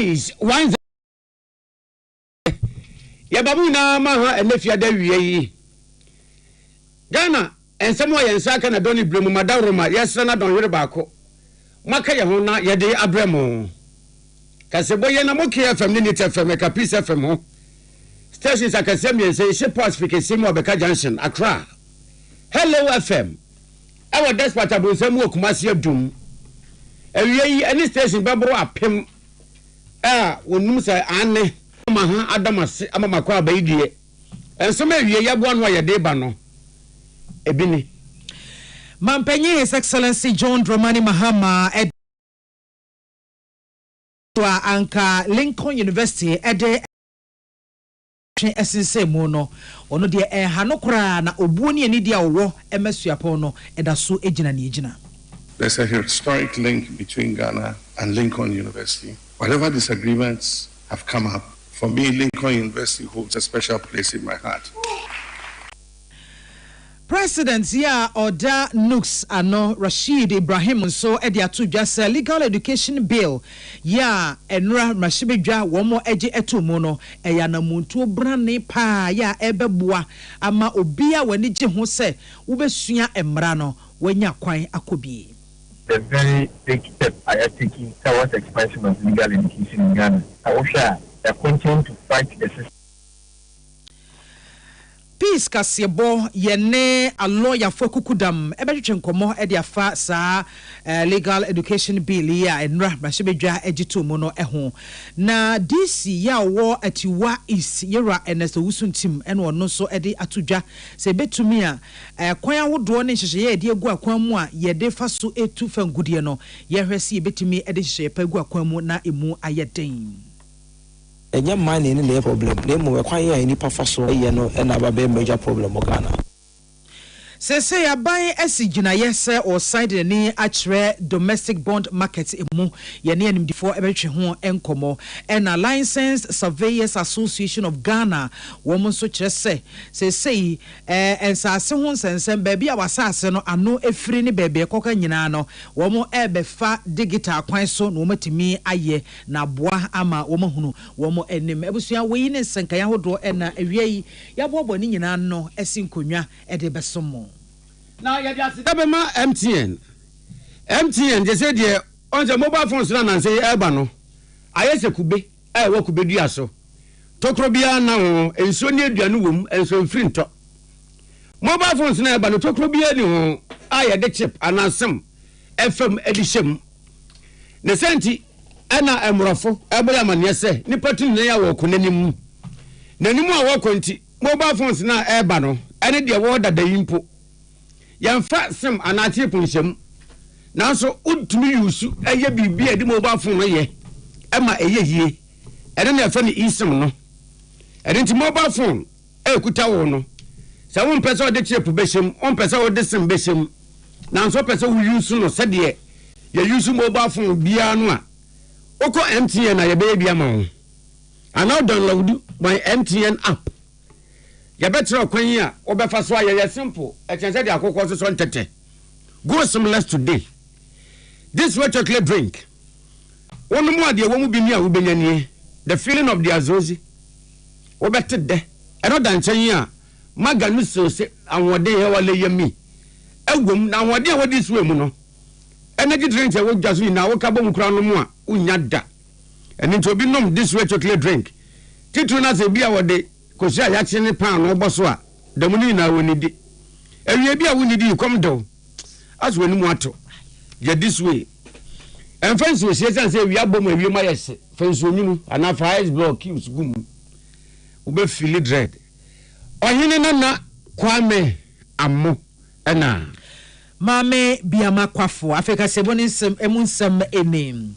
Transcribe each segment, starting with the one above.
Please, one. Yabamuna maha enefia da wiye Ghana ensemo yensa kana doni blemu madaroma yesra na don yere baako maka ye ho na ye de abremo kasebo ye na moke FM ni FM ka Peace FM ho stations akasem yense she pass fike simo obeka junction Accra Hello FM our despatch abonsemu okumasi adum ewie yi any station bebro apem wonum say ane maha adamase amamakwa abaidie ensome ewie yabo no ye de ba no ebini Mampenye His Excellency John Dramani Mahama edwa anka Lincoln University ede esense mu no ono de hanokra na obuoni ani dia wo emasuapo no edaso ejina ne ejina. There's a historic link between Ghana and Lincoln University. Whatever disagreements have come up, for me, Lincoln University holds a special place in my heart. President Oda Nooks ano Rashid Ibrahim so ediatu just legal education bill enra mashibedwa womo eje etomo no eya na muntu brane pa ya ebeboa ama obia wani je ho se wobesua emra no wanya kwan akobie. The very big step I are taking towards expansion of legal education in Ghana. I wish I continue to fight the system. Peace Kasiebo yene a lawyer for kukudam ebetwe nkomo e dia fa sa legal education bill ya enra mashibedwa ejitu mu no eho na DC ya wo atiwa is yera eneso wusuntim ene ono so ede atudwa se betumi a kwan awodo ne hyehyeye ede egu akwan mu a yede fa so etu fa ngudie no ye hwese betumi ede hyehyeye pa egu akwan mu na emu ayeden. Enya money ni le problem le mo we kwan ya ni pa fa so ye no na ba be major problem o Ghana Sese ya ban esigina yese or side ni achre domestic bond market emu ye ne animdifo ebetwe ho enkomo na Licensed Surveyors Association of Ghana wo so kire sese ensase ho nsensem ba bia wasase no ano efiri ni bebe koka nyina no wo ebefa digital kwan so no matimi aye na boa ama wo mahunu wo enim ebusua we ne nsenka ya hodo na awiei ya bobo ni nyina no esinkonwa ede besomo. Now ya dia sida be ma MTN je say de on the mobile phones na say eba no ayese kube wo kube dua so tokro bia na ho enso ni aduanu wom enso mfiri nto mobile phones na eba no tokro bia ni ho aye de chip anasem FM edition ne senti ana emrofo ebo ya mane se ni patun na ya wo konanim nanimu a wo konti mobile phones na eba no ene de wo dada yimpo yamfa sim anati punshem nanso utumi yusu eye bibia di mobile phone no ye ema eye hie ene na fa ni isim no ene nti mobile phone ekuta wo no sa won pese o de chip beshem on pese o de sim beshem nanso pese wo yusu no se de ye yusu mobile phone bia no a oko MTN na ye be bia ma wo ana download my MTN app ya better kwan ya obefa so ya simple e chen say de akoko so ntete go seamless today this way chocolate drink one more de wo mu bi ni a wo benyanie the feeling of the azozi obete de eno dan chen ya maganu so se awode he wale yami egwom na awode a wodi so emu no energy drink e wo gwaso na wo ka bom kura no mu a unya da eni to bi nom this way chocolate drink titu na se bi a wode kosia ya chene pan no boso a damuni na wonidi ewie bia wonidi come down as woni mu ato je this way en fence we say say we abom awie ma yese fence onyinu ana fire block keeps gum ube feel dread ohine na kwame ammo na mame biama kwafo Africa seboni nsem emunsem enim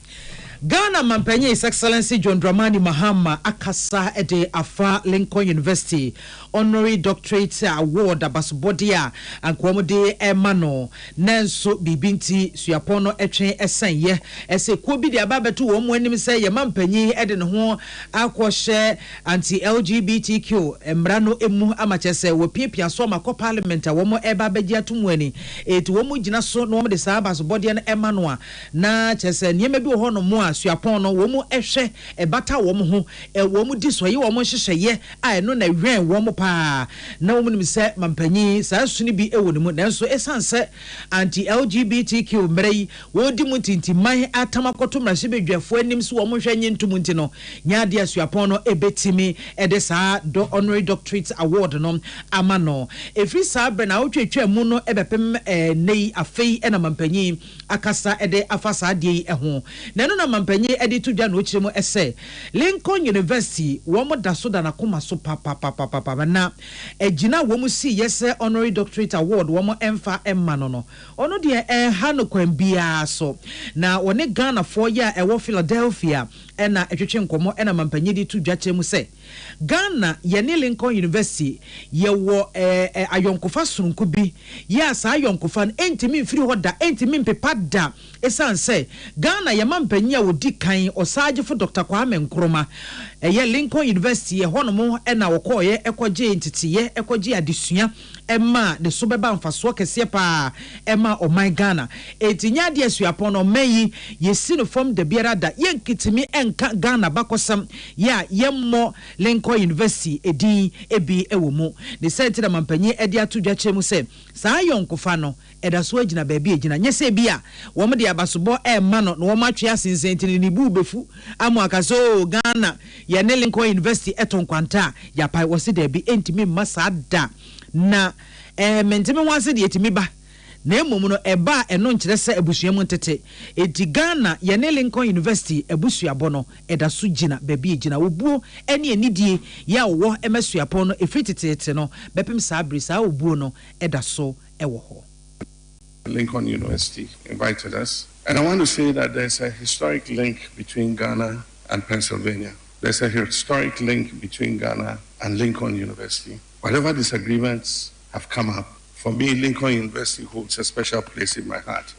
Ghana Mampenye His Excellency John Dramani Mahama akasa ede afa Lincoln University honorary doctorate award abasobodia ankwomode emano nanso bibinti suapono etwen esenye ese kobi de ababeto wo mo anim se ye Mampenye ede ne ho akwose anti LGBTQ emrano emu amachese wo piapia so makọ parliament wo mo eba begia tumwani eti wo mo gina so no mo de sa abasobodia na emano na chese niema bi wo ho no mo a suapon no wo mu ehwe ebata wo mu ho wo mu disoye wo mu hyehyeye a eno na hwen wo mu pa na wo mu nim se mampanyi saa suni bi ewo ne mu nanso esanse anti LGBTQ mrei wo di mu tintiman atamakoto mrahye bedwafo anim so wo mu hwenye ntum nti no nyaade asuapon no ebetimi ede saa do honorary doctorate award no amano efri saa bre na wotwetwa mu no ebepem nei afei ena mampanyi akasa ede afasa de ho na no na mampanyi ede to dwa no chiremu ese Lincoln University wo mo da so da na koma so papa na egina wo mu si yese honorary doctorate award wo mo emfa emma no ono de ha no kwan bia so na woni Ghana for ya ewo Philadelphia ena etwetwe nkomo ena mampanyi de to dwa chiremu se Ghana yene Lincoln University ye wo ayonkofa sonko bi ya sa ayonkofa entimi mfiri hoda entimi mpepa da esanse Ghana ye mampanyi a wodi kan osagefo Dr. Kwame Nkrumah ye Lincoln University ye hono ena wokoye ekoje ntitiye ekoje adesua ema de so beba mfaso kese pa ema oman Ghana etinya de asuapon no mayi ye sino from de biara da ye nkitimi enka Ghana bakosam ya yemmo Lincoln University edi ebi ewomu ne sente da mampanyi edi atudwa chemu se saa yonkofa no eda so agina baabi agina nyese bia wo mo de abasobo ema no wo ma atwe asensenti ni bu befu amu akaso Ghana ye ne Lincoln University etonkwanta ya pai wo se da bi entimi masa da na mentime wanse de etimi ba na emom no eba eno nkire se abusuam ntete eti Ghana ye ne Lincoln University abusuabo no eda so gina baabi agina obuo ene anidie ya wo emasuapo no efrititete no bepem saa bri saa obuo no eda so ewo ho. Lincoln University invited us, and I want to say that there's a historic link between Ghana and Pennsylvania. There's a historic link between Ghana and Lincoln University. Whatever disagreements have come up, for me, Lincoln University holds a special place in my heart.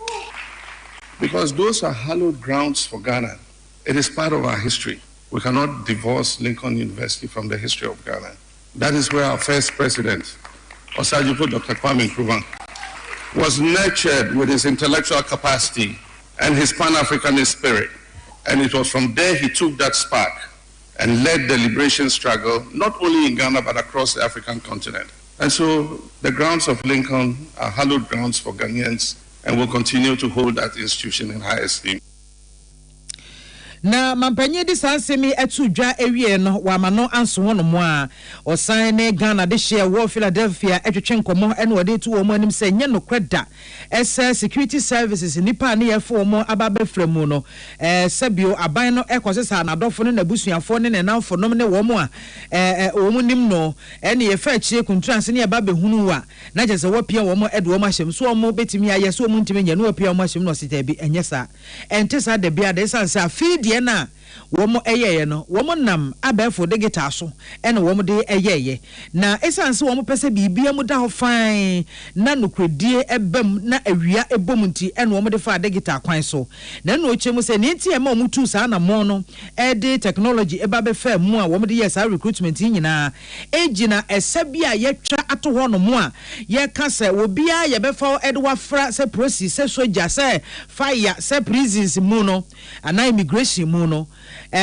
Because those are hallowed grounds for Ghana. It is part of our history. We cannot divorce Lincoln University from the history of Ghana. That is where our first president, Osagyefo Dr. Kwame Nkrumah, was nurtured with his intellectual capacity and his Pan-Africanist spirit. And it was from there he took that spark and led the liberation struggle, not only in Ghana, but across the African continent. And so the grounds of Lincoln are hallowed grounds for Ghanaians, and will continue to hold that institution in high esteem. Na mampanyi di sansemi etudwa ewie no wa mano anso wono mo a osan ne Ghana de hye wo Philadelphia etwetwe nkomo ene wode tu wo mo anim se nye no kweda ese security services nipa ne yefo mo ababe fremu no sebio aban no ekosesa na dofo ne nabusuafo ne nenamfo nom ne wo mo a wo mo nim no ene ye fa chie kuntrance ne ababe hunu wa na je se wo pia wo mo ede wo ma hyem so wo mo betimi aye so wo mo ntimi nya no pia wo ma hyem no sita bi enye sa ente sa de bia de sanse afidi na womo eyeye no womo nam abefo digital so ene womo de eyeye na esanse womo pese bibia mu da ho fan na nokredie ebam na awia ebom nti ene womo de fa digital kwan so na no ochemu se ne nti e ma womo tu sa na mo no ede technology eba be fa mu a womo de yes recruitment nyina ejina esabia yetwa ato ho no mo a ye ka se obia ye be fa ede wafra se process se soja se fire se prisons mu no ana immigration mu no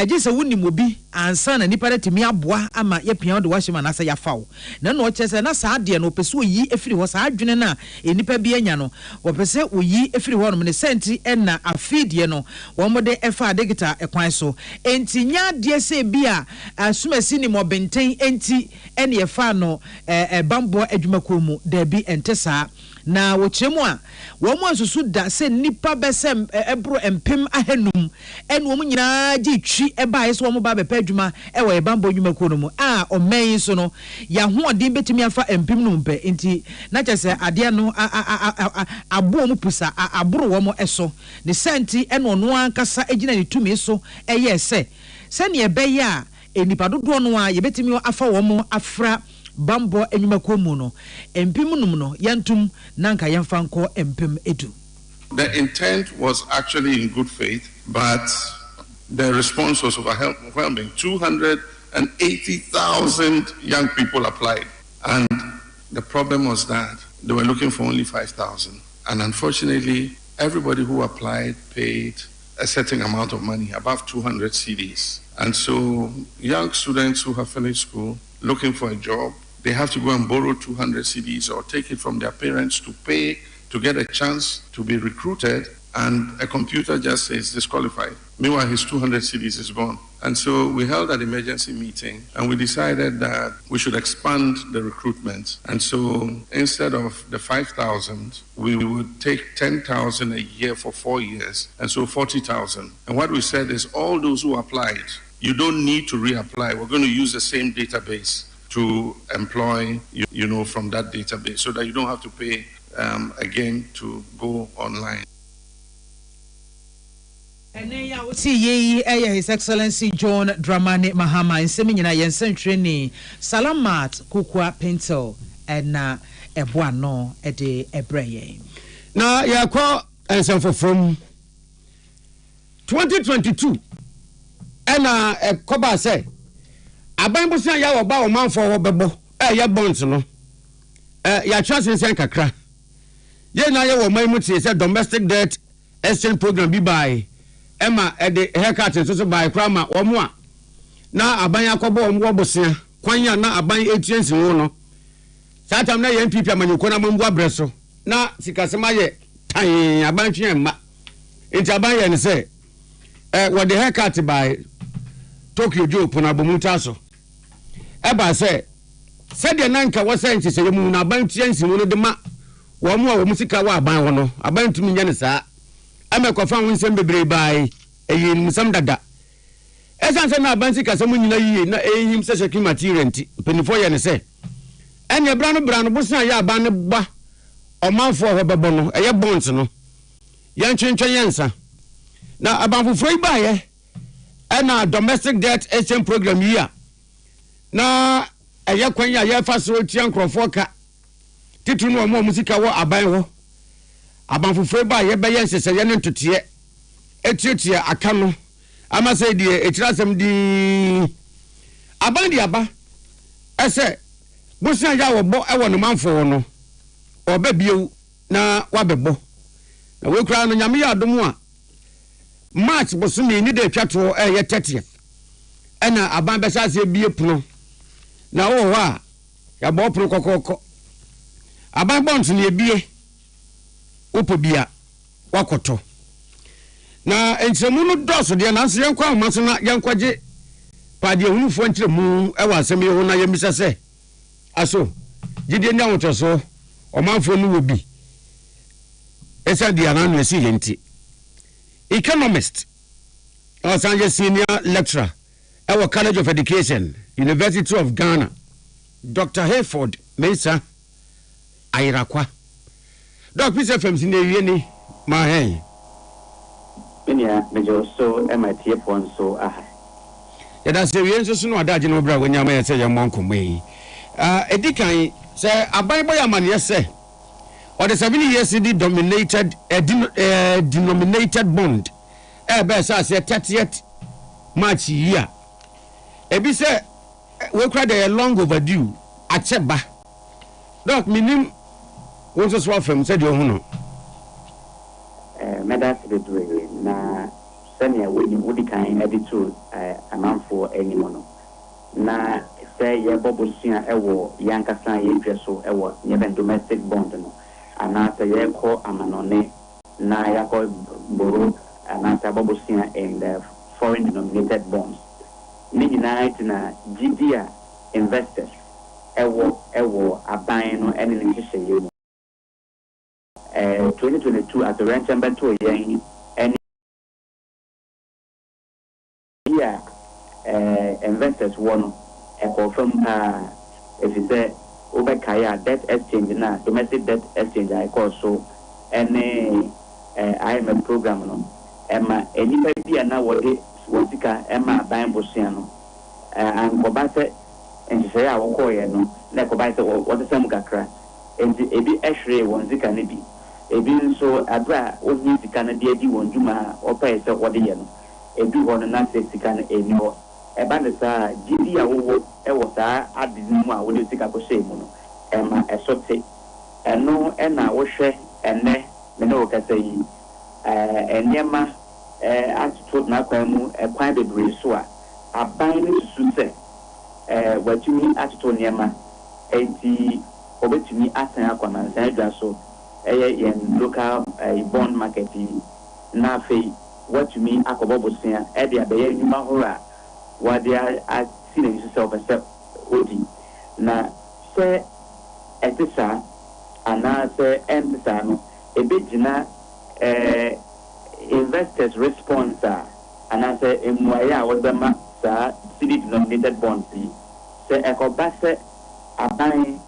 jese wuni mobi ansa na nipa retimi aboa ama ye pia de washima na se ya fawo na no chese na saa de no pese oyi efiri ho saa adwene na enipa bi anya no wo pese oyi efiri ho no ne senti na afidie no wo mo de efa digital ekwan so enti nya de se bia asumasi ni mo benten enti ene ye fa no bambo adwumako mu da bi ente saa na wochemu a wo mo asusu da se nipa besem ebro empem ahenum ene wo nyina gi twi eba yeso wo mo ba bepa adwuma ewo ebambo adwumako no mu a omen so no ya ho odin betimi afa empem no mpe enti na chese ade no abo mu pusa aboro wo mo eso ne senti ene ono ankasa egina ne tumi so eye se ne ebeya a enipa dodo no a yebetimi afa wo mo afra bambo enyumako mu no empim num no yantum nanka yemfanko empim edu. The intent was actually in good faith, but the response was overwhelming. 280,000 young people applied, and the problem was that they were looking for only 5,000, and unfortunately everybody who applied paid a certain amount of money, above 200 CDs. And so young students who have finished school looking for a job, they have to go and borrow 200 CDs or take it from their parents to pay to get a chance to be recruited, and a computer just says disqualified. Meanwhile, his 200 CDs is gone. And so we held an emergency meeting and we decided that we should expand the recruitment. And so instead of the 5,000, we would take 10,000 a year for 4 years, and so 40,000. And what we said is all those who applied, you don't need to reapply. We're going to use the same database to employ you from that database so that you don't have to pay again to go online. And then we see His Excellency John Dramani Mahama in Semina Yensen Training, Salamat Kukwa Pinto, and Ebuano Ede Ebreye. Now, you call and some from 2022, and a Koba say, a Bible say, ya about a man for Bebo, ya bonds, no, ya trust in Sankakra. Ye na ye wo mamuti say domestic debt exchange program bi by Emma at the haircut so by krama omo a na aban akobo omo obosia kwanya na aban etiensi wo no satam na ye MPP amanyoko na mambu abreso na sikasema ye tan aban twen ma enti aban ye ne say what the haircut by Tokyo Joe pona bomuta so eba say said the nanka wo say ntise ye mu na aban tiensi wo no de ma wo mu a wo musika wa aban wo no aban tumi nya ne saa amekofa wo nsem bebre bai eyi nsem dada esanse na aban sika semu nyina yiye na ehim se sheki material nti penifo ye ne se enya brano bosan ya aban ne ba omanfo ho bebo no eye bonds no ye ntwentwen yensa na aban foforo ba ye na domestic debt exchange program yi a na eye kwanya ye fa so tian krofo ka titu no mo musika wo aban ho aban foforo ba ye beye nsese ye ne ntotie etietie aka no ama say die etirasem di aban di aba ese bosan ya wo bo ewo no manfo no oba biewu na wabebo na we kura no nyame ya adomu a March bosumi ni de twato ye 30th ena aban besa se bie puno na wo ho a ya bo puno kokoko aban bonds ni ebie opobia wakoto na enchemu no doso de na nso yenkwa amaso na yenkwaje pade ehunufo nkyeremu ewa asem yeho na yemisa se aso gide ndi awotoso omanfo no wobi esa dia na no esi yenti economist Osanje senior lecturer at College of Education University of Ghana Dr. Hayford Mesa Airakwa Doc Peter from Sinerieni Mahen Minia Major so MIT upon so that's the reason so no adaje no bra when yama say yam monko me edikan say abaybo yaman yes say or the 7 years denominated bond be say 30th March year ebi say we cry the long overdue acheba doc minim won so so fam say de ohu no medas de do na senia wodi kan editor amanfo enimono na say ye bobosua ewo yankasa ye dweso ewo ye domestic bond no anata ye ko amanone na ya ko boro anata bobosua in the foreign denominated bonds ni united na GDA investors ewo aban no ene ne hye ye 2022 at the ranch and to yen and here investors won a confirm if you say over kaya debt exchange na domestic debt exchange I call so any IMF program no ema enipa bia na wode wosika ema ban bosiano and ko ba se ense ya wo koye no na ko ba se wo sam kakra enti ebi ehwere won zika ne bi ebi nso abra oni zika na de di won djuma opa se wode ye no ebi hono na se zika na eni ho eba ne sa gidi ya wo ewo sa adizimu a wode zika ko se mu no ema esote eno ena wo hwe ene me no ka se yi enema atoto na kwan mu kwan bebree so a aban ne susu sɛ watumi atoto nneɛma enti obetumi asan akwamansan adwa so yɛn local bond market na afei watumi akɔbɔ bosia ɛde abɛyɛ adwuma horo a wɔde asi na nso sɛ ɔpɛ sɛ odi na sɛ ɛte saa anaasɛ ɛnte saa no ebegyina investors response a anaasɛ mmuayɛ a wɔbɛma saa city denominated bonds yi sɛ ɛkɔba sɛ aban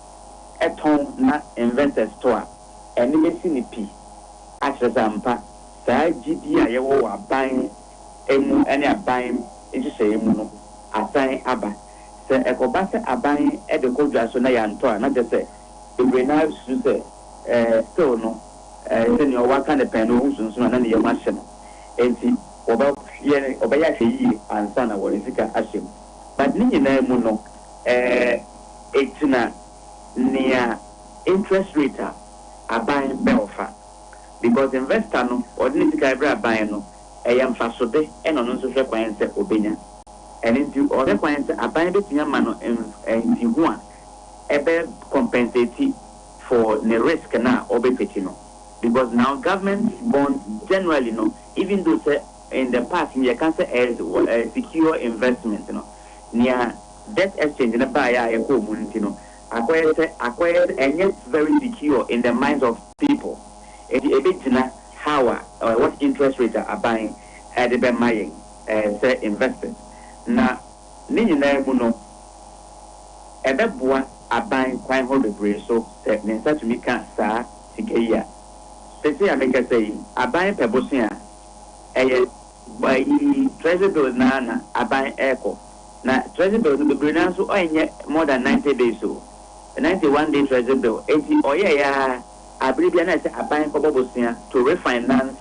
ɛtɔn na investors to a ɛne bɛsi ne pi akyerɛ sɛ ampa saa GD a yɛwɔ wɔ aban emu ɛne aban nhyehyɛeɛ mu no asan aba sɛ ɛkɔba sɛ aban ɛde kɔdwa so na yɛantɔ a na kyerɛ sɛ bebree na susu sɛ still no sɛnea ɔwaka ne pɛn no ɔhu sunsun na ne yɛm ahyɛ no enti ɔbɛyɛ ahwɛ yie ansa na wɔre sika ahyɛ mu but ne nyinaa mu no ɛgyina nea interest rate a aban bɛɔfa because investor no ɔde ne sika ɛbrɛ aban no ɛyɛ mfasode ɛna ɔno nso hwɛ kwan sɛ ɔbɛnya ɛno nti ɔhwɛ kwan sɛ aban bɛtumi ama no ntiho a ɛbɛ compensate for the risk na ɔbɛtaki no because now government bonds generally no even though say in the past you can say as secure investment no near debt exchange na buy a ɛkɔ mu nti no acquired and yet very secure in the minds of people. It ebegyina how what interest rate are buying at the buying say investors. Na ne nyinaa mu no ɛbɛboa aban kwan ho bebree so sɛ ne nsa tumi ka saa sika yi a sɛsɛ a meka sɛ yi aban pɛ boso a ɛyɛ treasury bill na aban ɛkɔ na treasury bill no bebree na nso ɔnyɛ more than 90 days so 91 day treasury bill enti ɔyɛ ya abere bia na sɛ aban kɔbɔ boso to refinance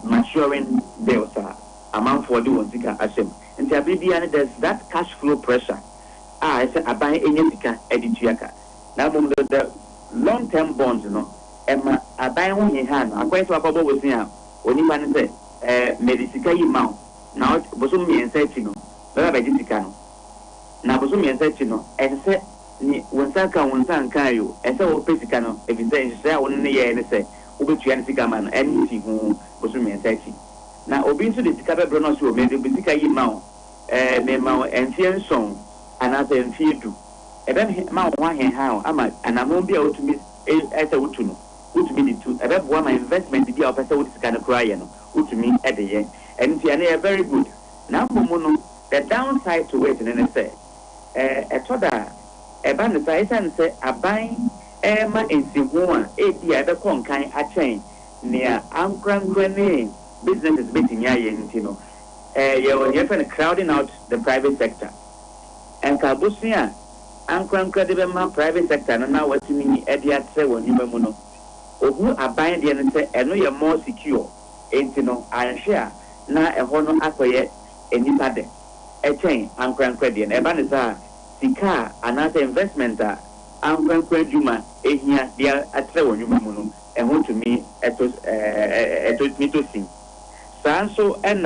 maturing bills a amanfoɔ de wɔn sika ahyɛ mu nti abere bia no there's that cash flow pressure I say aban enye sika edituaka na mum the long term bonds no ema aban ho nyeha no akwai so akɔbɔ wosi a onipa ne sɛ medisika yi ma na bosom miensa ti no baba baji sika no na bosom miensa ti no ɛsɛ ni wonsa ka wonsa nkan yo ɛsɛ wo pe sika no ebi sɛ nhyehyɛ a wo ne yɛ ne sɛ wobetua ne sika ma no ɛne ti ho bosom miensa ti na obi nso de sika bɛbrɛ no so o me de sika yi ma me ma ɛnfie nson anasa mfiedu ebe ma ho ahenha ama anamon bia otumi ese wotu no wotumi di tu ebe boa ma investment bia opese wo sika no kura ye no wotumi ede ye enti ane very good na mpomo no the downside to it ne say etoda eba ne say say aban ma ensihu a bia ebe konkan achen nea ankrankra ne businesses betimi aye enti no ye fen crowding out the private sector and Kabusia, Ankranka de Bema private sector, and now what you mean, Ediat say when you know, or who are buying the and say, and you're more secure, ain't you know, I share now a honor acquire any pade, a chain, Ankranka, and Ebaneza, Sika, another investment, Ankranka Juma, a here, dear at seven, you know, and who to me, at me to sing. So, and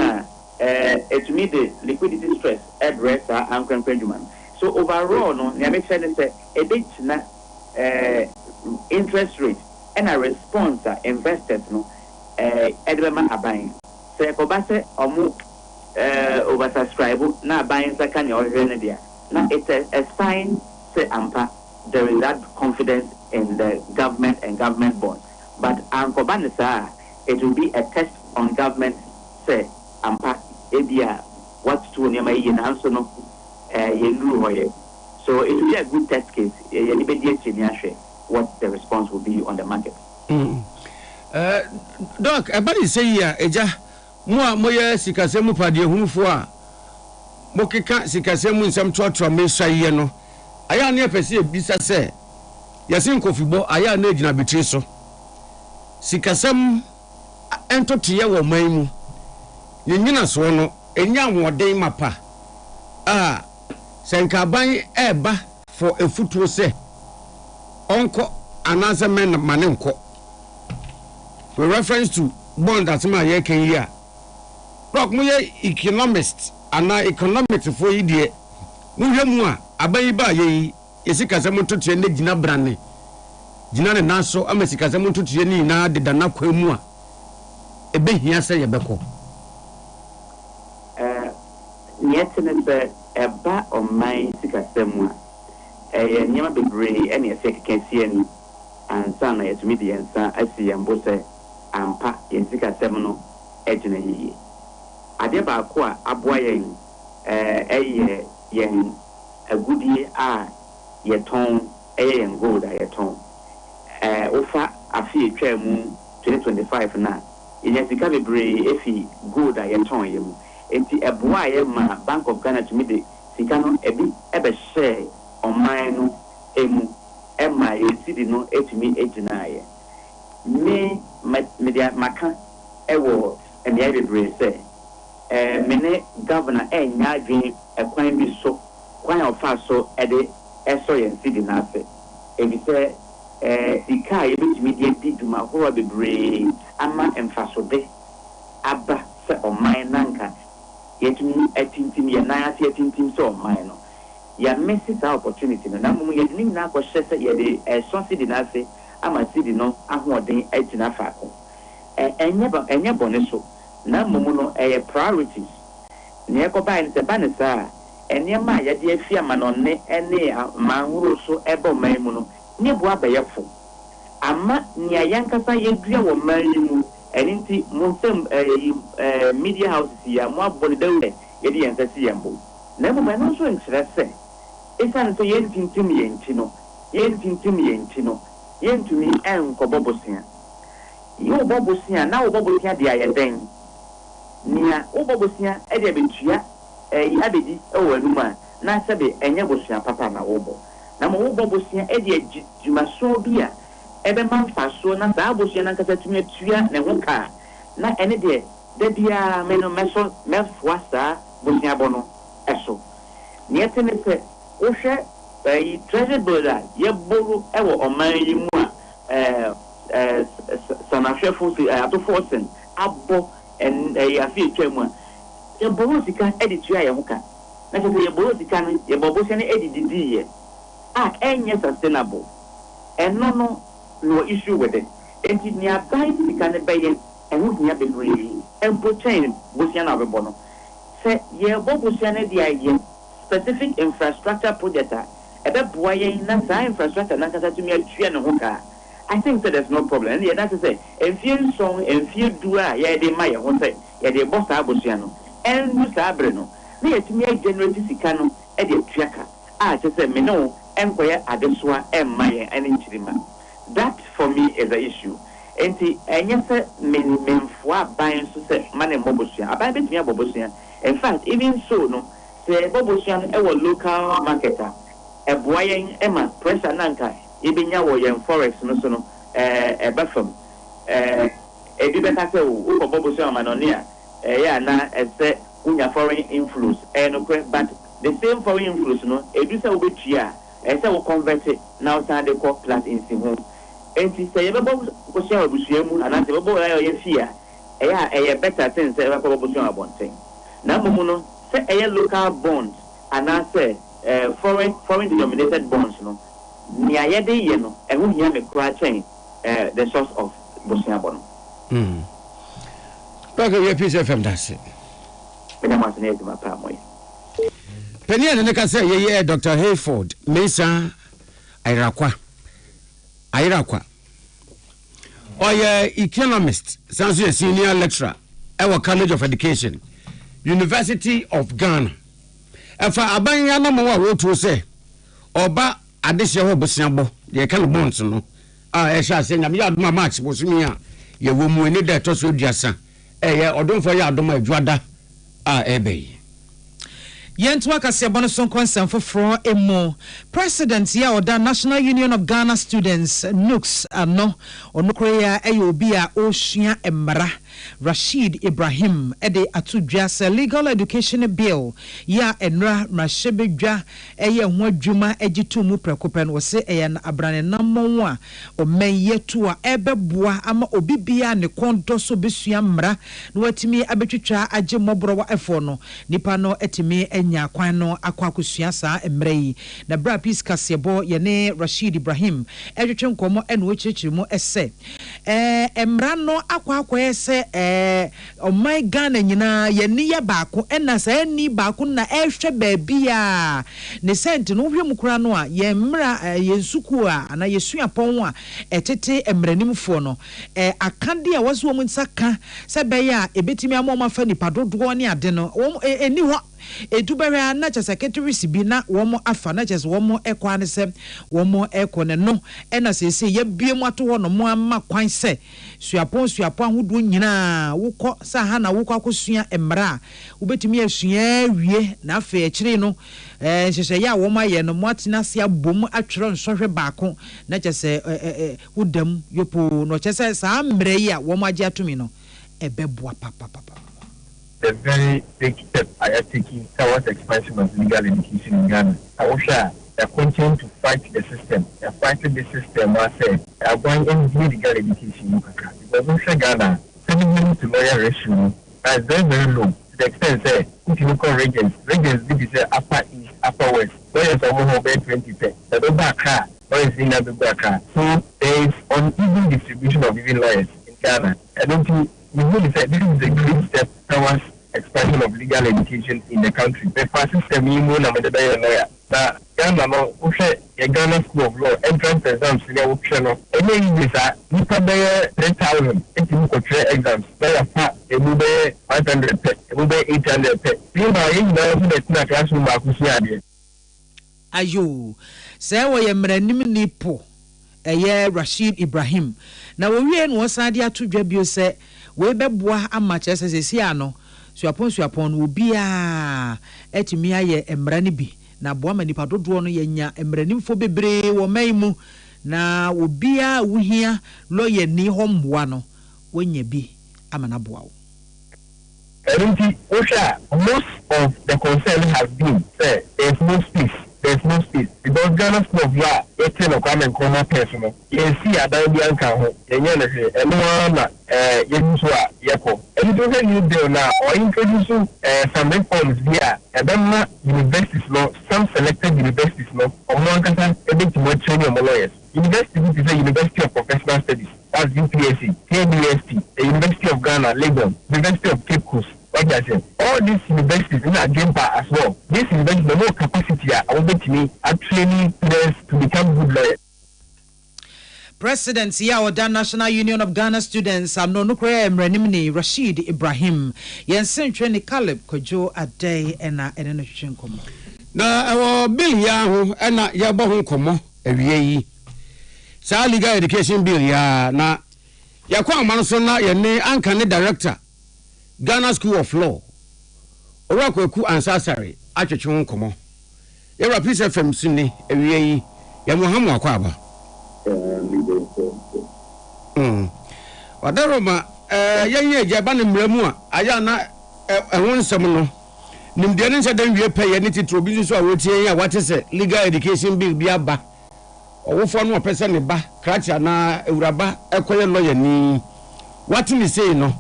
to me the liquidity stress address and Benjamin. So overall, no, I make sure say a bit na interest rate and a response investors no edema are buying. Say kobase omu oversubscribe na buying second or there. Now it's a sign say ampa there is that confidence in the government and government bonds. But ankobanisa it will be a test on government say ampa ebia what's to near my answer no so it will be a good test case what the response will be on the market. Doc everybody say here eja mo ye sikasemu pade hunfo a mo keka sikasemu nsem trotro me hwaye no aya na pese ebisa se yasin kofibo aya na ejina betri so sikasem entotoye wo man mu nyina so no enya woden mapa senkaban eba for efutuo se onko anase men manenko with reference to bond that ma ye kan here Croc moye economist ana economics for idie muhwe mu a abayi ba ye yesika se montoto ne gina brane gina ne naso amasika se montoto ne na de dana kwa mu a ebehia se ye beko nyetene se eba omai sika se mu a nyama bebre ene se kekensie ni ansa na yetumi de yensa asi yembo se ampa yensika se mu no ejina yiye ade ba ko a aboa yen yen agudie a yeton yen gold a yeton ofa afi etwa mu 2025 na yen sika bebre efi gold a yeton yemu enti eboa ye ma Bank of Ghana to me de sika no ebi ebe share oman no emu ema yesidi no etumi ejina ye me media maka ewo emi ya bebre say mene governor enya adwen ekwan bi so kwan ofa so ede eso yen sidi na afe ebi say sika ye betumi de di duma horo bebre ama emfaso de aba se oman nanka yetumi atintim ye na ase atintim so oman no ya messi that opportunity no na mumu ye ni na ko hye ye de eso sidi na afe ama sidi no ahoden atina faako enye bone so na mumu no priorities ne ekoba ni se banisa enema ya de afia manonne ene manhuro so ebo man mu no ne bo abayefo ama nia yankasa yedua wo man mu eninti munsem media houses ya mo abone dawe yedi yansasi yambo na mumu no so nkyerese esan so yentintim yentino yentumi enkobobosia yo bobosia na wo bobosia de ayeden nia wo bobosia e de betua abedi e wo anuma na sebe enye bosia papa na wo bo na mo wo bobosia e de jumaso bia ebe manfaso na sa bosia na kasa tumi atua ne ho ka na ene de bia meno meso mefuasa bosia bono eso nia tene se wo hwe treasure builder ye boru e wo oman yi mu a sanahwefo si atofo sen abo en afi etwam a ye boru sika editua ye hoka na se ye boru sika no ye bobo se ne edididi ye enye sustainable eno no issue with it enti ni abai sika ne baye ehu nya bebre empo chain bosia na bebo no se ye bobo se ne dia ye specific infrastructure project ebe boa ye na sa infrastructure na kasa tumi atua ne hoka I think that there's no problem. And that's to say, if you song and few do de my one say, the boss abosiano, and Musabreno, they to me generate Sicano, and the tracker. Just say, me no, and where Adeswa and Maya and Inchima. That for me is the issue. And yes, men for buying to say, money Bobosia, I buy me Bobosia. In fact, even so, no, say Bobosian, our local marketer, a boying Emma, pressure Nanka. Ibinya wo yen forex no so no bafam ebi beta se wo ko bobo so amanone a ya na ese unya foreign influence no but the same foreign influence no ebi se wo betua ese wo convert now stand the call plus in ho enti se ye bebo ko se abusua mu ana se bebo ya ye fia ya better thing se ba ko bobo so abonten na mumu no se local bonds ana se foreign denominated bonds no ni ayede ye no ehu hia me kura chain the source of bosia bono Baga ye Peace FM dase me na masene eduma pa moy Penia ne ka say ye Dr. Hayford Mesa Ayrakwa oye economist sanso senior lecturer at College of Education University of Ghana efa abanya na mo wa wotu say oba adese ho bosiabo de kan bonds no sha se nyam ya adoma match bosumi a ye wo mu eni da to so duasa ye odonfo ya adoma adwada ebey Yentu akase bono son concern for emo president ya oda National Union of Ghana Students NUX ano onokore ya obi a ohia emara Rashid Ibrahim ede atudwa se legal education bill ya enra mashebedwa eye ho adwuma egitu mu prekopen wo se eye na abrane namon a o menyetu a ebeboa ama obibia ne kondo so besua mra na watimi abetwitwa age mobro wa efo no nipa no etimi enya kwan no akwakusua saa emre yi na bra peace kasebo ye ne Rashid Ibrahim etwetwe nkomo eno chichiri mu ese emra no akwa ese oh my Ghana nyina ye ni ye baako ena sa ni baako na ehwe baabia ne sent no hwe mukura no a ye mra ye nsuku a na ye suapon a etete emranimfo no akande a waso mu nsaka se be ya ebetimi amoma fa nipa dodo ne ade no eni ho edubere na cha secretary sibi na womo afa na cha womo ekwa ne se womo ekone no ena sese ye biemu ato ho no mo ama kwan se suapon ahodo nyina wukọ sa ha na wukọ akosua emra ubetimi asua wie na afa ekire no hyehyɛ ya womo aye no mo atena se abom atwere nsɔhwe baako na cha se wudam yopo no cha se sa mre yi a womo age atumi no ebeboa papa. The very big step I are taking towards expansion of legal education in Ghana. I wish I continue to fight the system. I fighting the system. I said I want any legal education because in Ghana, 7 years to lawyer ratio is very low. To the extent that if you look at regions this is upper east, upper west. Lawyers are more than 20%. The over car, lawyers in the car. So there is uneven distribution of even lawyers in Ghana. I don't think. We really said this is a great step towards expansion of legal education in the country. The first system you know lawyer. Now, Ghana no, Ghana School of Law entrance exams in the option of any visa. You can pay 3,000 if you go to exams. Lawyer part, it will be 500 pay, it will be 800 pay. You know, you know that na classroom akusia. Ayo, say we emranim nipo. Eye Rashid Ibrahim. Na wo wie no sade atodwa bio se we beboa amache sese ano suapon obia etimi aye emra ne bi na boa manipa dodo no yenya emranimfo bebre wo maimu na obia wuhia lawyer ni homboa no wonya bi amana boa wo. Most of the concern has been say there's no space because Ghana School of Law it's a common personal. You see a Davian Kaho, and Yako. And it was a new bill now, or introducing some reforms via Adama universities law, some selected universities law, or one can a bit more training of lawyers. University is a University of Professional Studies, that's UPSC, KBST, the University of Ghana, Lagos, University of Cape Coast. All these universities in a game as well. This university, the more capacity I want to me actually players to become good lawyers. President Yaoda National Union of Ghana Students and Nonukre Mrenimni Rashid Ibrahim Yensen Treni Caleb Kojo Ade ena enenotwen komo. Na ewo bill ya ho ena ya bo ho komo awie yi. Sa legal education bill ya na ya kwa amano so na ye ne Akan director Ghana School of Law. Orakweku ansasare atwetwe nkomo. Yewra Peace FM sini awie yi ya Muhammad akwaba. Wadaroma yenye jaba ne mramu a aya na ehon nsem no nimde ne nse dan wie peye ne titro bi so a wotie ya wate se legal education bill bi aba owofo no opese ne ba kratia na ewuraba ekoye lawyer ni wate ni sei no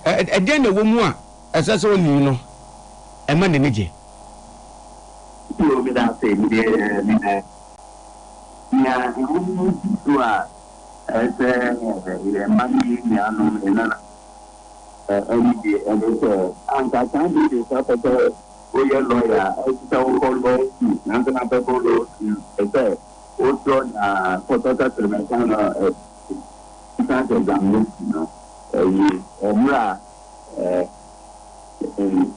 eden na wo mu a esese oni no ema ne neje yo mi da se mi de ya dua mami ya no enana ndi ndo anga kandi de sa photo o ye lawyer ita o ko lo nanga na pe ko lo ete o to na photo ta termination na ita de gamu no yi omra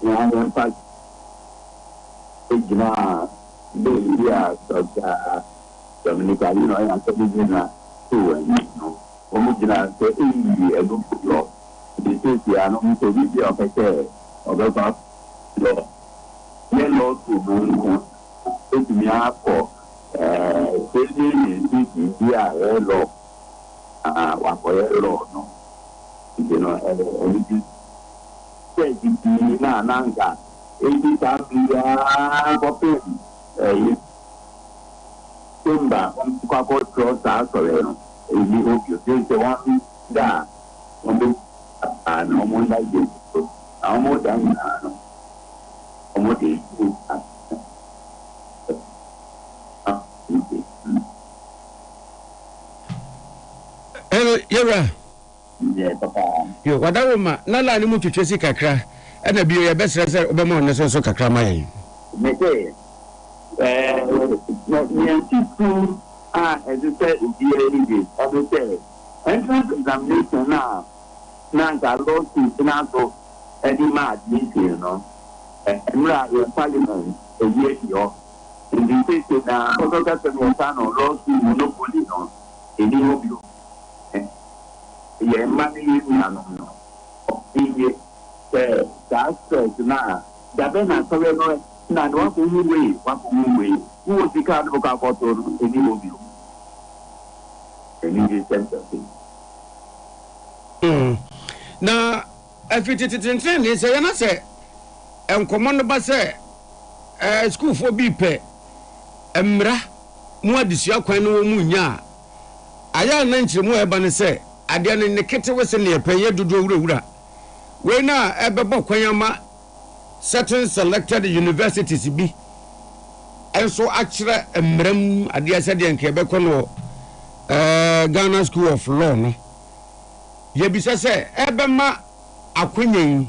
ya no pa ejina de ya so ta Dominica, you know, I am talking about two and no, Omugina, so a good law. This is the anomaly to be the officer of the past law. Yellow to Moon, it's me up for taking the law, what for a law, no. you know, everything. Say the na nanga. 80,000 copies. Timber, Quaco Cross Arthur, you hope you take the one that and almost like this. Almost done. Almost hello, Yara. Yeah, Papa. You, what I want, Nala, you move to Tracy Kakra, and a be a best reserve, Obama, and so Kakramay. Midday. Two as you said, as you said, entrance examination now. Now, I lost to Senato, Eddie Mad, you know, and Parliament a year ago. In the case now, Photographer Montano lost to Monopoly in the Mobile. Yeah, money is no. That's now. Dabena Soreno, not one way. Who was the card of a photo in the Mobile? Now, if it is in training, say, and I say, and command by say, school for BP, Emra, more this year, Quano Munya. I am mentioned more than say, I didn't in the kitchen was in the pay to do Rura. When now, Ebba Quayama, certain selected universities be. And so actually, Emrem, I dare say, in Quebec, Ghana School of Law, no? Yebisa say, Ebema Aquinin,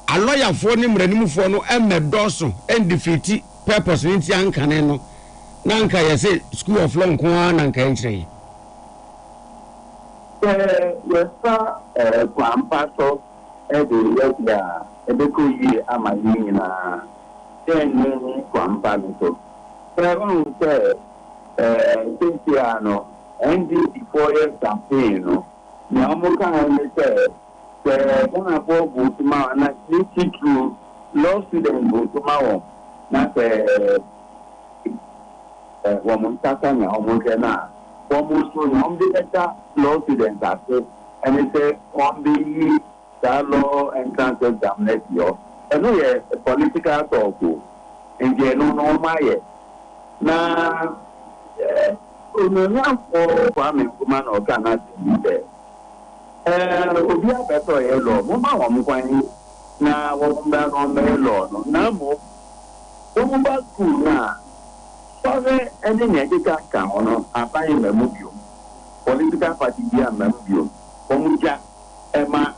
a lawyer for him, Renimu for no, and Medoso, and defeat purpose in Akan, Nanka, I say, School of Law, Kwan and Country. Yes, sir, Paso, every year, every 2 years, I'm a year, 10 years, Paso. Seven said, Tiziano, and the 4 years campaign, no. Now, Mokan said, one of all go to my and I need to law students go to my not woman Satan, almost now. Almost one the law students are said, and they say, one the law entrance exam next year. And we are a political talk, and they know my now. For farming woman or cannot be there. Obi abeto yellow, Mama Wamquani, now one on the law, no more. Woman school now. Sorry, any negative count, I find a movie. Political party, dear Mambu, Omuja, Emma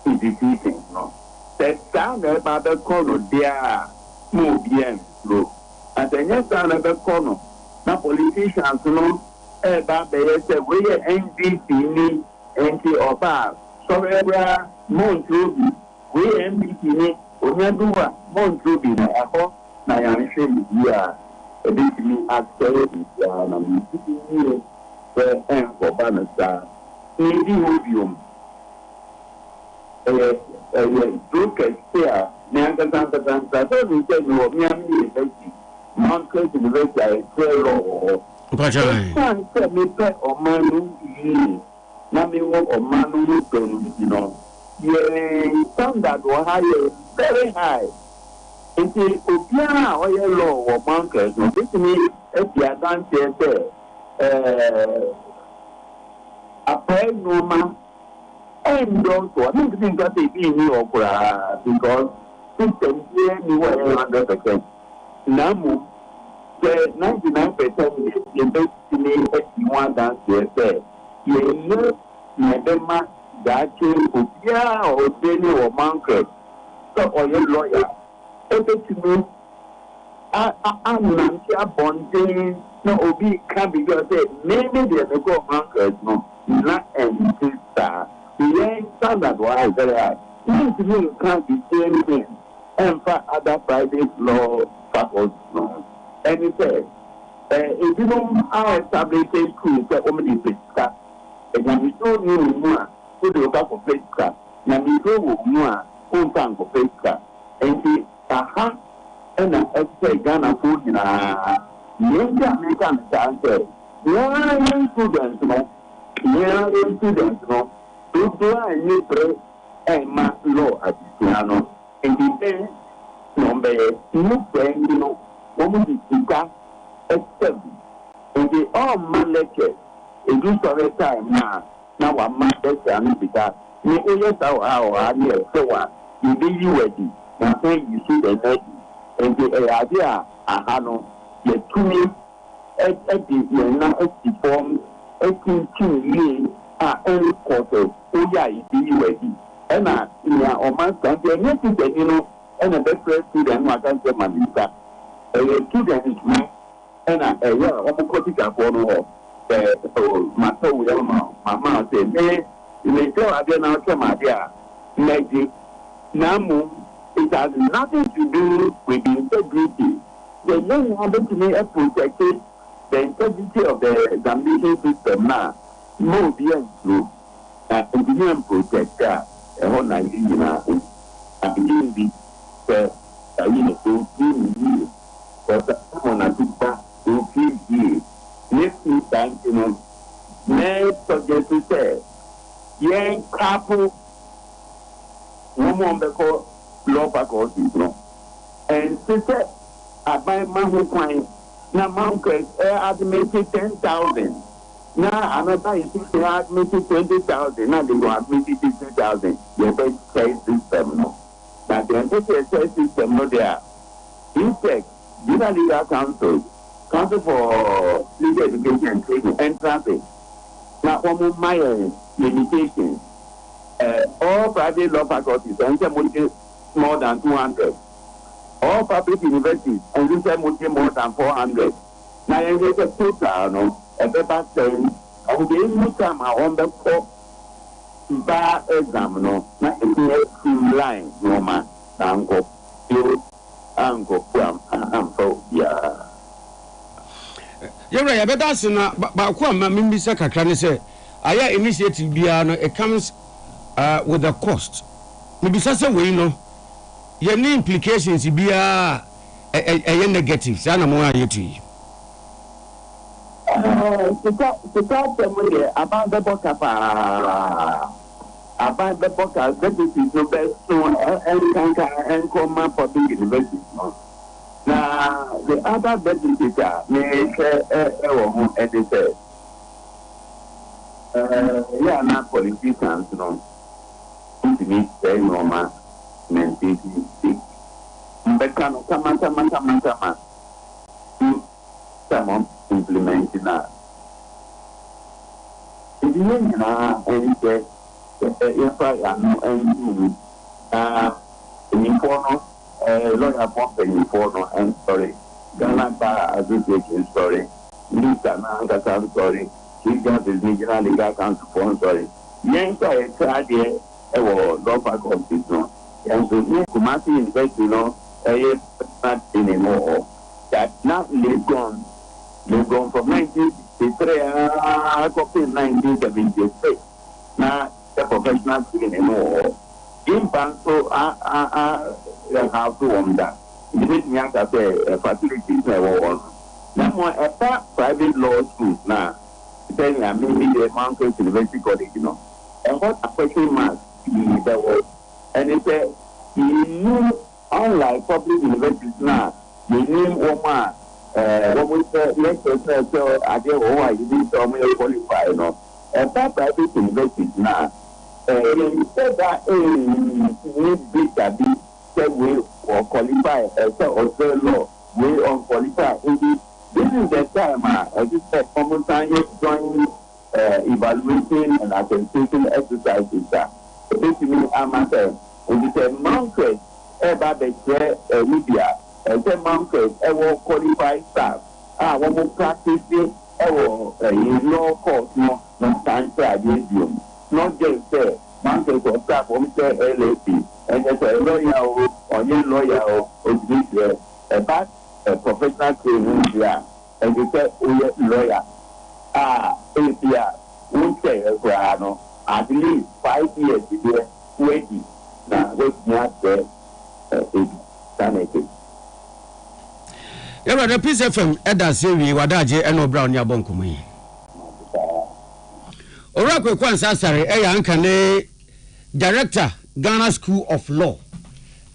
is defeating. No, that sound about the corner, dear, no bien, low. And the next sound of the corner. Na politicians no ba be say we NDC ni enti oba so rebra Montrobi we NDC ni onyaduwa Montrobi na akọ na ya nhwe bi a ebitimi accept ya na mi ni for ba na sa ni di obiom broker here na anga so we say no mi am ni effective Mountain University, I say, can't tell me pet or manu, Nami or manu, you know. Your standard was higher, very high. Until Opiana or your law or bankers, no, this means if you are done there, a prayer no man, and don't I don't think that they be new opera because system here you were 100%. Namu, the 99% in basically everyone dance there. You know, Madama, that came to Pia or Denny or Monker, so or your lawyer. Everything to me, I'm not bonding, no, Obi can be your say, maybe they're the go Monkers, no, not any sister. The young standard was very high. You can't be anything. And for other private law. And he said, if you don't establish a school, say, only Pesca, and you don't know more, who do you have for Pesca? Now you go more, who can for Pesca. And he, and I say, Ghana food in a young American answer. Young students, no, young students, no, do I need to ma law at piano and the then number no friend you know woman is except and the all man lecture a do for time now I'm not and because me yes our near so you be you ready and say you see the next and the idea no the two at the now at form 18 years every quarter oh yeah you be ready and or man can be anything that you know and a better student who can say manisa a student is me and yeah opportunity for no matter we mama say me tell again now come idea magic namu it has nothing to do with the integrity the young happen to me protected the integrity of the examination system now no be true engineering protector a whole Nigeria and be you know but someone I took back to feed next time you know next subject to say young couple woman because law faculty no and sister I buy my whole coin now mountain admitted 10,000 now another is admitted 20,000 now they go admitted 50,000 the best say system no now the entire system no there INSEC legal council for legal education and training and traffic now almost my limitations all private law faculties and more than 200 all public universities and more than 400 now you get a total no a better saying and the only time I on the bar exam no na it's line no man uncle I'm so yeah you're right I better say na ba ko ma mimbi se kakra ne say aya initiative bia no it comes with a cost maybe say we no ye ni implications bia e negative say na mo ayetu to talk about the book about the book that is the best so and come for the university now the other deputy make editor yeah not politicians no to me say normal mentality but come someone implementing that if you know and say if I know and informal lawyer company for and sorry Ghana Bar Association sorry Lisa Nanga sorry she got the regional legal council for sorry yes I tried here law faculty no and so you Kumasi University no not anymore that not Legon from 1963 up to 1976 now the professional thing anymore in Banco have to that this me as a facilities now more a private law schools now then maybe the Mountain University College you know and what a question mark there was and it said you knew unlike public universities now you knew Omar what we say let's say so I get why you didn't tell me you qualify you know and private universities now you said that need big be say we or qualify or say law we unqualified indeed this is the time I just said common time join evaluating and attestation exercises basically amateur and it's a mounted about the media and the mounted ever qualified staff one more practicing ever law course no time to not just say mounted or staff from say LAP and there's a lawyer or your lawyer or about a professional training here and you say lawyer we say at least 5 years there waiting now what's not there yeah the Peace FM eda say we wadaje eno brown ya bonkomo yi ora kwekwan sasare Akan ne director Ghana School of Law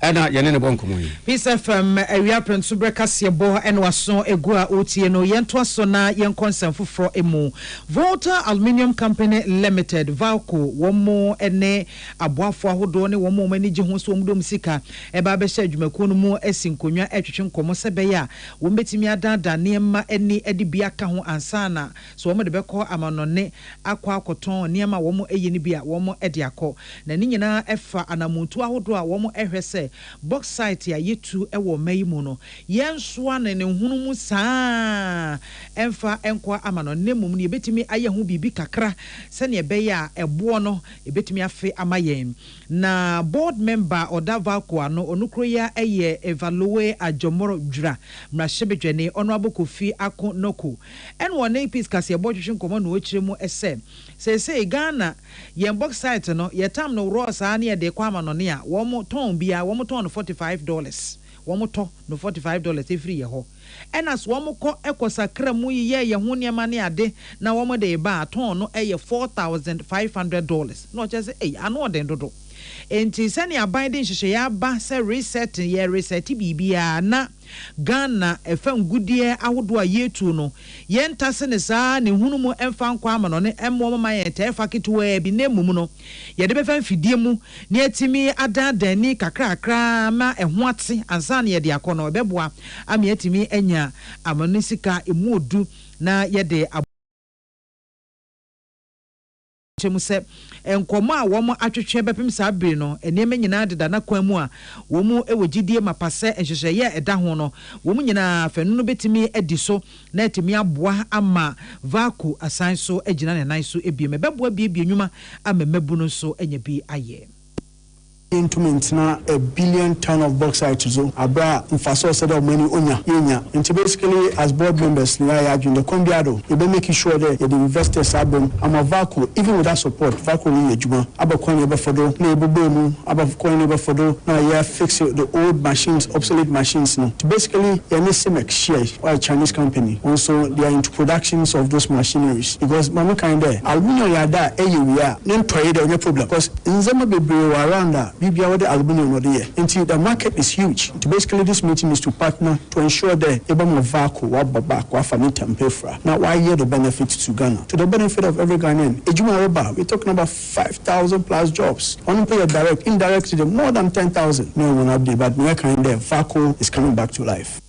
ana yene ne bonkomo yi Peace FM awia prensu breka sebo ene waso egu a otie no yento aso na yen concern foforo emu Volta Aluminium Company Limited Valco womo ene aboafo ahodo ne womo manigi ho so omdom sika eba be hye adwumakuo no mu asinkonwa etwetwe nkomo sebe ya wo betimi adada niema eni edi bia ka ho ansana so womo de beko amanone akwa akoton niema womo eye ni bia womo edi akọ na ni nyina efa anamuntu ahodo a womo ehwese bauxite ya yetu ewo mayimu no yensoa ne hunu mu saa emfa enkwa amano nemum ne betimi aye ho bibi kakra se ne beya ebo no betimi afe amayen na board member Odavalco ano onukro ya eye evaluate ajomoro dwura mrashebedwane ono abokofi ako noko en wone peace kase ebotwetwe nkomo no okire mu ese se Ghana yen bauxite no yetam no ro saa ne de kwa amano ne a wo mo ton bia wo ton $45 womo to no $45 every year ho enas womo ko ekosakra mu ye ho niema ne ade na womo de ba ton no eye $4,500 no chese ano den dodo enti sani abiding hye ya ba se reset bibia na Ghana efam gudie ahodo a yetu no yentase ne saa ne hunu mu emfa nkwa amano ne emmo mama yente efa kitwe bi nemum no ye de befa mfidie mu ne atimi adadani kakrakra ma eho ate ansa ne ye de akono ebeboa ami atimi enya amano sika emu odu na ye de chemuse enkomo a womo atwetwe bepem saa bere no eneme nyina deda na kwan mu a womu ewogidie mapase enhyehyeye eda ho no womu nyina fanu no betimi ediso na etimi aboa ama Valco asan so agina ne nan so ebiem beboa biebie nwuma ama mabu no so enya bi aye into na $1 billion ton of bauxite so abra infaso said of many onya yenya and basically as board members na ya the combiado you be making sure that the investors album ama Valco even with that support Valco we ejuma abakwan ebe fodo na ebube mu abakwan ebe fodo na ya fix the old machines obsolete machines no to basically ya Simex share or a Chinese company also they are into productions of those machineries because mama kind there aluminium ya da we are no trade no problem because nzema bebre around that Bibia with the aluminium or the until the market is huge. Basically, this meeting is to partner to ensure that Ebama Valco, Wababa, Wafamita, and Pefra. Now, why hear the benefits to Ghana? To the benefit of every Ghanaian. Ejuma Roba, we're talking about 5,000 plus jobs. On pay direct, indirect to them, more than 10,000. No one update, but we're kind there. Valco is coming back to life.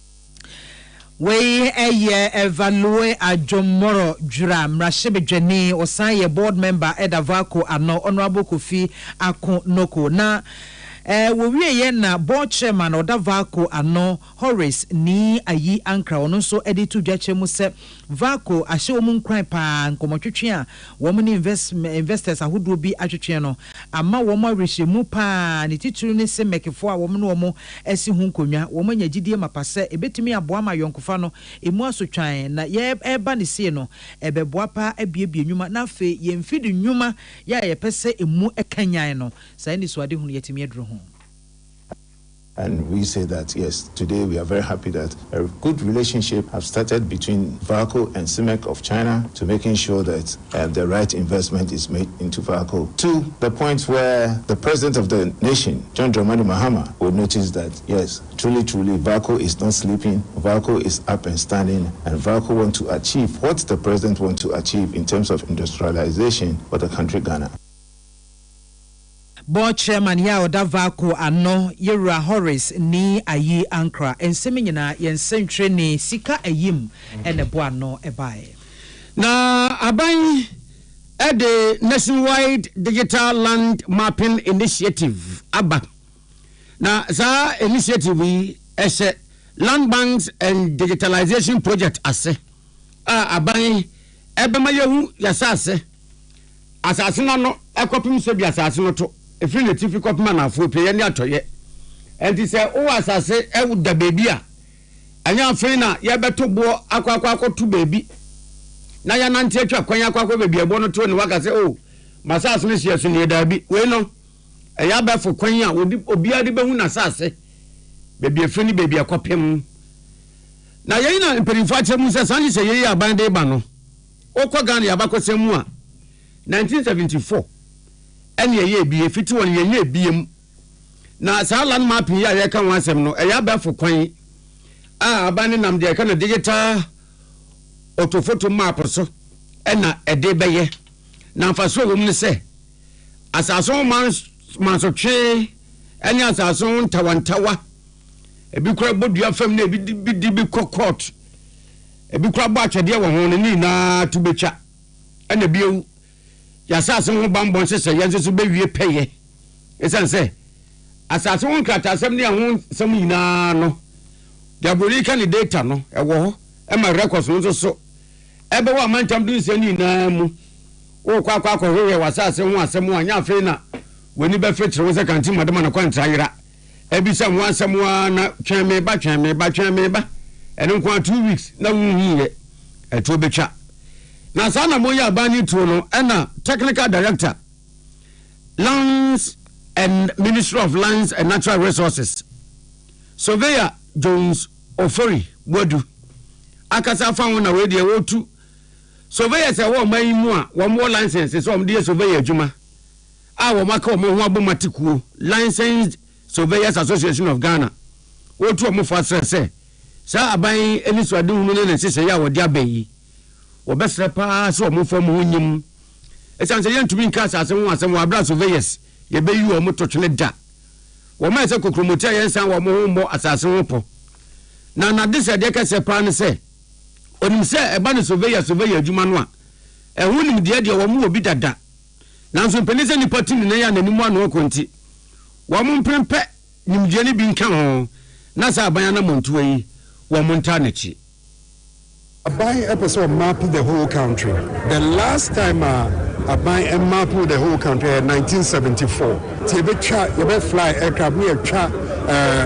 We evaluate ajomoro jura mrashebedwane osan ye board member Valco ano honorable Kofi Ako Noko na we ye na board chairman Valco ano Horace ni ayi ankra ono so editu dwache mu se Valco ahye omu nkran pa nkomotwetwe a wo mu investors ahodo bi atwetwe no ama wo mu ahwehye mu pa ne tituru ne se mekefo a wo mu no wo esi hu nkonwa wo mu nyagidie mapase ebetimi aboa ma yonkofa no emu asotwan na ye eba ne sie no ebeboa pa abiebie nwuma na fe ye mfidi nwuma ya ye pese emu ekanyan no sai ni so ade hu yetimi aduro ho. And we say that, yes, today we are very happy that a good relationship has started between Valco and CIMEC of China to making sure that the right investment is made into Valco. To the point where the president of the nation, John Dramani Mahama, will notice that, yes, truly, Valco is not sleeping, Valco is up and standing, and Valco want to achieve what the president wants to achieve in terms of industrialization for the country Ghana. Board chairman ya Valco ano Yera Horace ni ayi ankra ensemi nyina yensentwe ni sika ayim ene boa no ebae na aban the nationwide digital land mapping initiative aba na za initiative we ese land banks and digitalization project ase aban ebema yehu yasase asase no ekopim so bi asase no to efiri ne tifi kopima na afo pe ye ne atoye enti se o asase ewu da bebi a anya afiri na ye beto bo akwakotu bebi na ya nante atwa kwan akwakwa bebi ebo no to ne waka se o masase ne hye so ne da bi we no ya befo kwan a obi ade behu na asase bebi efiri ni bebi akopem na ye na mperimfa chemu se sanji se ye aban de ba no okwa Ghana ya bakosemu a 1974 ɛne ɛyɛ ebie fiti wɔn yɛnyɛ ebiem na saa land mapping ya yɛka ho asɛm no ɛyɛ abɛfo kwan a abane nam deɛ ɛka no digital orthophoto map so ɛna ɛde bɛyɛ na mfaso wɔ mu ne sɛ asaso mansotwe ɛne asaso ntawantawa ebi kura bodua fam na ebi di court ebi kura bɔ atwɛdeɛ wɔ ho ne nyinaa to betwa ɛna biewu yasase ho bambɔ sesɛ yɛn nso bɛwie pɛyɛ esan sɛ asase ho nkrata asɛm ne ho sɛm nyinaa no diaboli candidate no ɛwɔ hɔ ɛma records no nso so ɛbɛwɔ amantam do nsɛ nyinaa mu wo kwa hwehwɛ wasase ho asɛm ho anya afei na wani bɛfɛ kyerɛ wo sɛ kanti madama na kwantra yera ebi sɛ ho asɛm na twɛn me ba ɛno nko 2 weeks na wuhiye ɛto betwa na saa na moyɛ abani tuo no ɛna technical director lands and Ministry of Lands and Natural Resources surveyor Jones Ofori Bodu akasa fa ho na we de wotu surveyor sɛ wo man mu a wo mo license so wo de surveyor adwuma a wo maka wo ho abomatikuo Licensed Surveyors Association of Ghana wotu wo mo fa sɛ sa aban eni so ade hunu ne sese ya wo de abayi wo besre pa so wo mo fam ho nyim esan sɛ yɛntumi nka asase ho asɛm wo abra surveyors ye be yi wo mo totwene da wo ma sɛ kokromoti a yɛnsan wo mo ho mbɔ asase ho po na de sɛ de ka sɛ pa ne sɛ onim sɛ ɛba ne surveyor adwuma no a ɛho nim de wo mo obi dada nanso mpani sɛ nipa timi ne ya nanim ano konti wo mo mpempe nimdie ne bi nka ho na sɛ aban na montuwa yi wo mo nta na chi Aban episode mapped the whole country. The last time Aban mapped the whole country in 1974. You fly aircraft near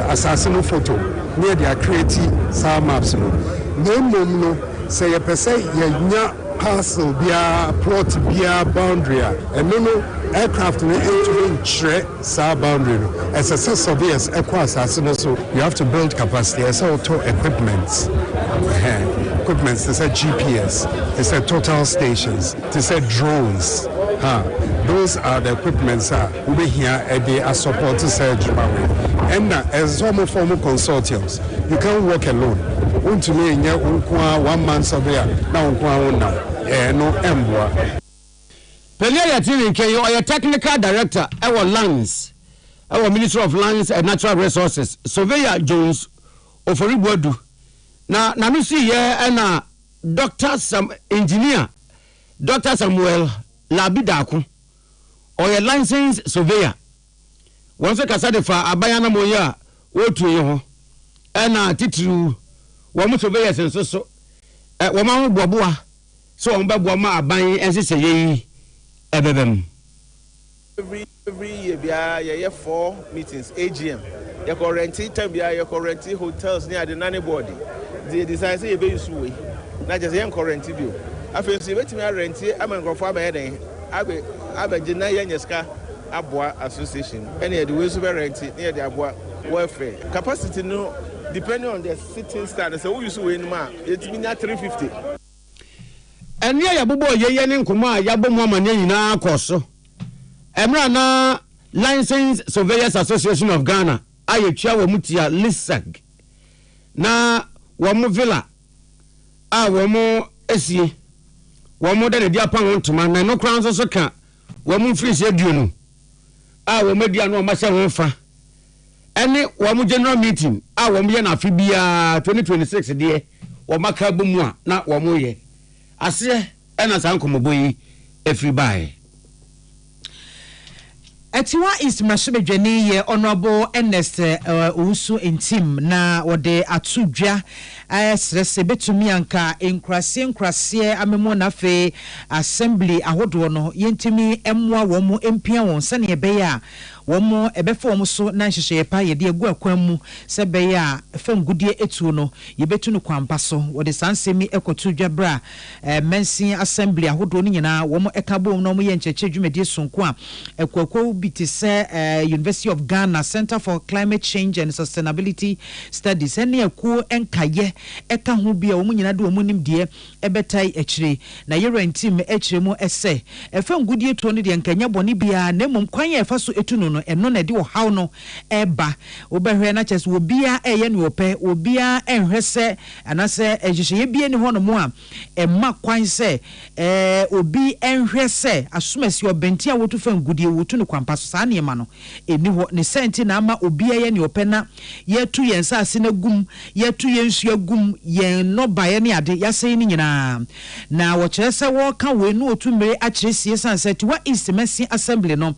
assassin photo near the creative star maps. No, say a per se, parcel, bia plot, bia boundary, and no aircraft entering sa boundary. As a surveyors, assassin, so you have to build capacity as auto equipments. Equipments, they said GPS, they said total stations, they said drones. Those are the equipments will be here and they are supported surgery. And as some formal consortiums, you can't work alone. One man surveyor, now no emboa. Pelia Tilinke, you are a technical director, our lands, our Ministry of Lands and Natural Resources, Surveyor Jones Oforibodu. Na no see here and engineer Dr. Samuel Labidako or a licensed surveyor. Once a casade for Abayana Moya, wotu yo and titru woman surveyors and so woman Bobua so on Babwama Abay and say ebebem. Every year, you 4 meetings, AGM. You can rent time, you can rent hotels near the nanny body. They decide say you be used to not just young current view. I feel see wait me rent I'm going to farm heading. I be Jena Yanyaska Abwa Association. Any the ways of rent near the Abwa welfare. Capacity no depending on the sitting standard. So we used to win ma. It's been at 350. And near Yabubo Yanin Kuma Yabo Mama Nina Koso. Emra na Licensed Surveyors Association of Ghana. Aye chawo mutia lisag. Na wamo villa. Wamo esie. Wamo de dia pan wontuma na no kran so ka. Wamo free se duonu. Wamo dia no ma se wonfa. Ene wamo general meeting. Wamo ye na afi bia 2026 de. Wamo ka bomu a na wamo ye. Ase ena san komoboyi every buy. Etiwa is Mashibejani ye Honorable Ernest Usu Intim na wode atudwa srese betumi anka enkrase amemo na fe assembly ahodo no yentimi emwa wo mu empia won sane ebe ya wɔn ɛbɛfa wɔn so na nhyehyɛ pa yɛde agu akwan mu sɛ bɛyɛ a fam gudie etuo no yɛbɛtu no kwampa so wɔde sansemi ɛkɔto dwabra mensin assembly ahodoɔ no nyinaa wɔn ɛka bom na wɔn yɛ nkyɛkyɛ dwumadie sonko a ɛkɔkɔ bi te sɛ University of Ghana Center for Climate Change and Sustainability Studies ɛne ɛkuo ɛnkayɛ ɛka ho bi a wɔn nyinaa de wɔn nim deɛ ɛbɛtai akyire na yɛrɛ ntim akyire mu ɛsɛ ɛfam gudie tuo no deɛ nkanya bɔne biara na mmom kwan yɛ ɛfa so etu no ɛno na ɛde ɔhaw no ɛba wobɛhwɛ na kyɛ sɛ obiara ɛyɛ ne ɔpɛ obiara ɛnhwɛ sɛ anasɛ ɛhyehyɛ bia ne hɔ no mu a ɛma kwan sɛ obi ɛnhwɛ sɛ asomasi ɔbɛnti a wotu fam gudie wotu no kwampa so saa nneɛma no ɛni hɔ ne sɛnti na ama obiara yɛ ne ɔpɛ na yɛtu yɛn saase na gum yɛtu yɛn nsuo gum yɛn nɔbaeɛ ne ade yɛasɛe ne nyinaa na wɔkyerɛ sɛ wɔka wei no otu mmere akyerɛ sie san sɛ tiwa East Mercy Assembly no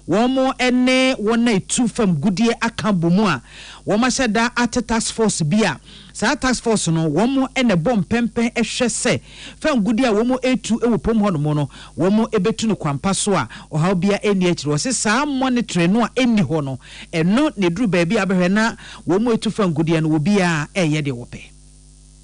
wɔn ɛne wɔn a etu fam gudie aka bɔ mu a wɔn ahyɛ da ate task force bi a saa task force no wɔn ɛna bɔ mpɛmpɛn ɛhwɛ sɛ fam gudie a wɔn etu ɛwɔ pɔm hɔ nom no wɔn ɛbɛtu no kwampa so a ɔhaw bia ɛni akyire wɔsi saa monitoring no a ɛni hɔ no ɛno na eduru baabi abɛhwɛ na wɔn etu fam gudie no obi a ɛyɛ deɛ wɔpɛ.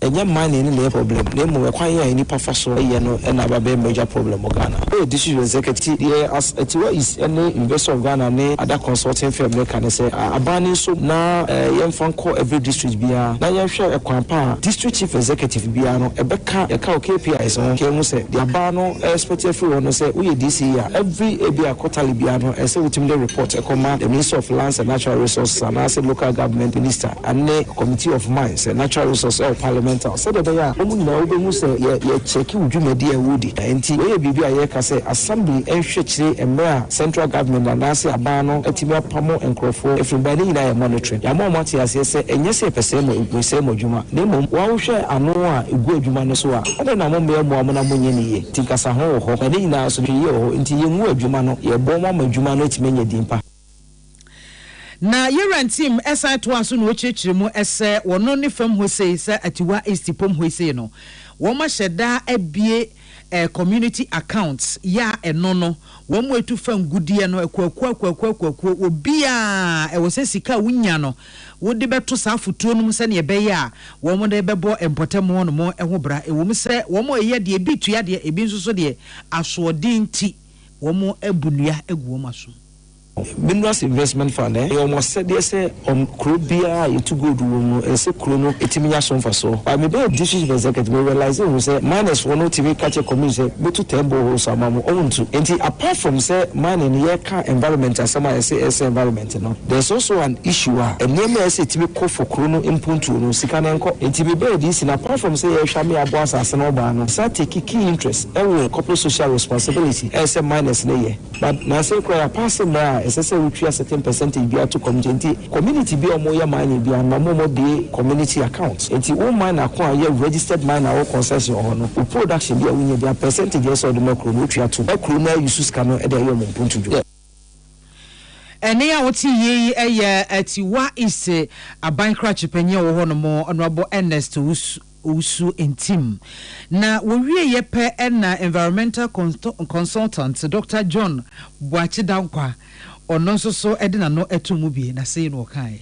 Enya money ni problem na mu ekwan ya ni pafa so ye no na ba be major problem Ghana o district executive here as etiwa is any investor of Ghana ne other consulting firm ne kan say abani so na yemfa nko every district bia na yehwe ekwan pa district chief executive bia no ebeka e ka KPIs no ke mu say the abano expect everyone no say we DC year every ebia quarterly bia no say ultimate report e come the Minister of Lands and Natural Resources and as local government minister and the committee of mines and natural resources or parliament so the ya omu na obemu se ye check udwumadi awudi enti we bibia ye ka se assembly enhwekire emra central government and as abano atimi apamo enkrofo efribani na ye monitoring ya mo ase se enye se pese mo egwese mo dwuma na mo wa hwe ano a egu adwuma no so a ade na mo me mo amona mo nye ne ye tinkasa ho ho ani na so ye ho enti ye nwu adwuma no ye bo mo adwuma no atimi nye dimpa na yeran team esa to aso no chechire mu ese wono ne fam ho sei se atiwa estipom ho sei no wo ma hyeda abie community accounts ya eno no wo mo etu fam gudie no akwaku obi a e wo se sika wunya no wo de beto sa fotuo no se ne ebe ya wo mo de bebo empotem ho no mo eho bra e wo mo se wo mo ye de ebi tu ya de ebi nso so de asoodin ti wo mo abunua egu wo maso Minerals investment fund you almost said yes krobia you to go do say krono etiminya so mfa so I me be district executive realize we say minus one TV catch a community be to tembo ho samamo onto enti apart from say mining here can environment as some say environment no there's also an issue and name say timi call for krono impuntu no sika na enko enti be this apart from say you shame abo asase no ba no say take key interest and corporate social responsibility as a minus na here but na say kwa pass na say we treat a certain percentage be to community be omo ya mine be and mo de community accounts enti o mine account ya registered mine or concession or no production be we be percentage yes or the macro no treat to macro na use scan e dey yo mo puntu jo ene a woti yi eye atiwa ise abankra chepanye wo ho no mo honorable Ernest usu intim na wowie yepe na environmental consultant Dr. John Buachi Dankwa ono so edina no etumu bi na sei no kai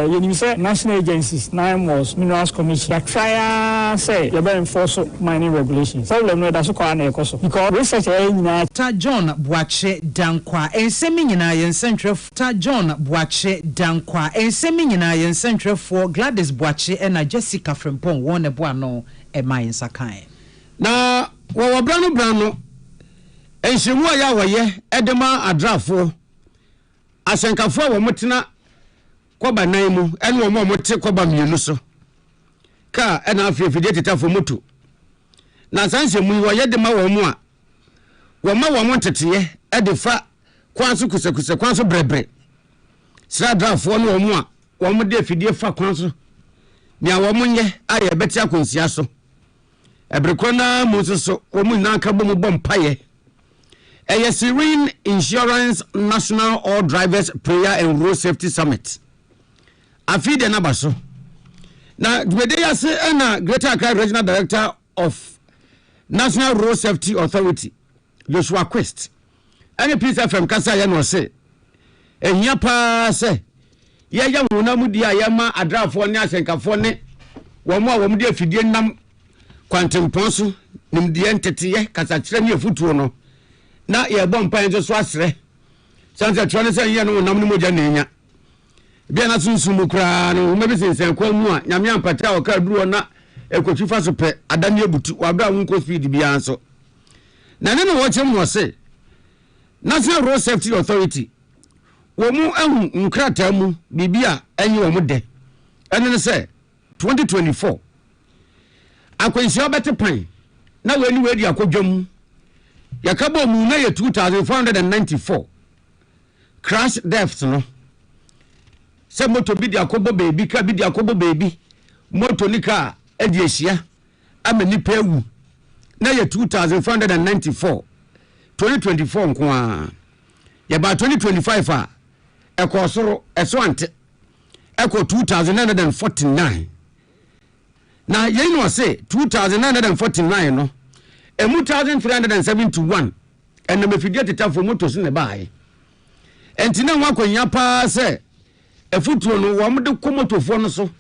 you say national agencies was minerals commission try say you better enforce mining regulations problem no that's kwa na ekoso because research nyina ta John Buachi Dankwa ensemi nyina yen centrefo ta John Buachi Dankwa ensemi nyina yen centrefo Gladys Buachi na Jessica Frempong won ne boa no e mayin sakan na wo brano enhyimu ya woye edema adrafo asenkafo wo mutena koba nan mu ene wo mote koba mienu so ka ena afefide tetafo mutu na sanse mu wo yede ma wo mu a wo ma wo montete e de fa kwanso kusekuse kwanso brebre sra drafo no wo mu a wo mo de fidie fa kwanso nia wo mo nye aye beti akonsia so ebrekona mu so wo mu na ka bomu bompaye a Serene Insurance National All Drivers Prayer and Road Safety Summit. Afide na baso. Na Midday say na Greater Accra Regional Director of National Road Safety Authority, Joshua Quest. Any piece FM kasa ya no say. ehia pa se ye ya honam di a ye ma adrafo ne asenkafo ne wo mo a wo mo di afidie nam kwantempon so nim die ntete kasa kire ne afutuo no na ye bɔ mpan so asre sanse trone se ye no honam ne moja ne nya bia na sunsumu kra no me bi sensen kwa mu a nyame ampata o ka duro na ekochi fa so pe adane abutu wa bra wonko speed bia anso na ne no wo chem no se National Road Safety Authority wo mu ahu nkrata mu bibia enyi wo mu de ene ne se 2024 akwansi obete pan na weni wedi akodwam yakabo mu na ye 2494 crash deaths no se moto bi di akobo baby ka bi di akobo baby moto ni ka edi ehia amani pewu na ye 2494 2024 nko a ya ba 2025 a ekosoro eso ante eko 2949 na ye no se 2949 no emu 1371 ena mefidie tetafo moto se ne bae entina nwa kwanya pa se efutuo no wo mde komotofo no so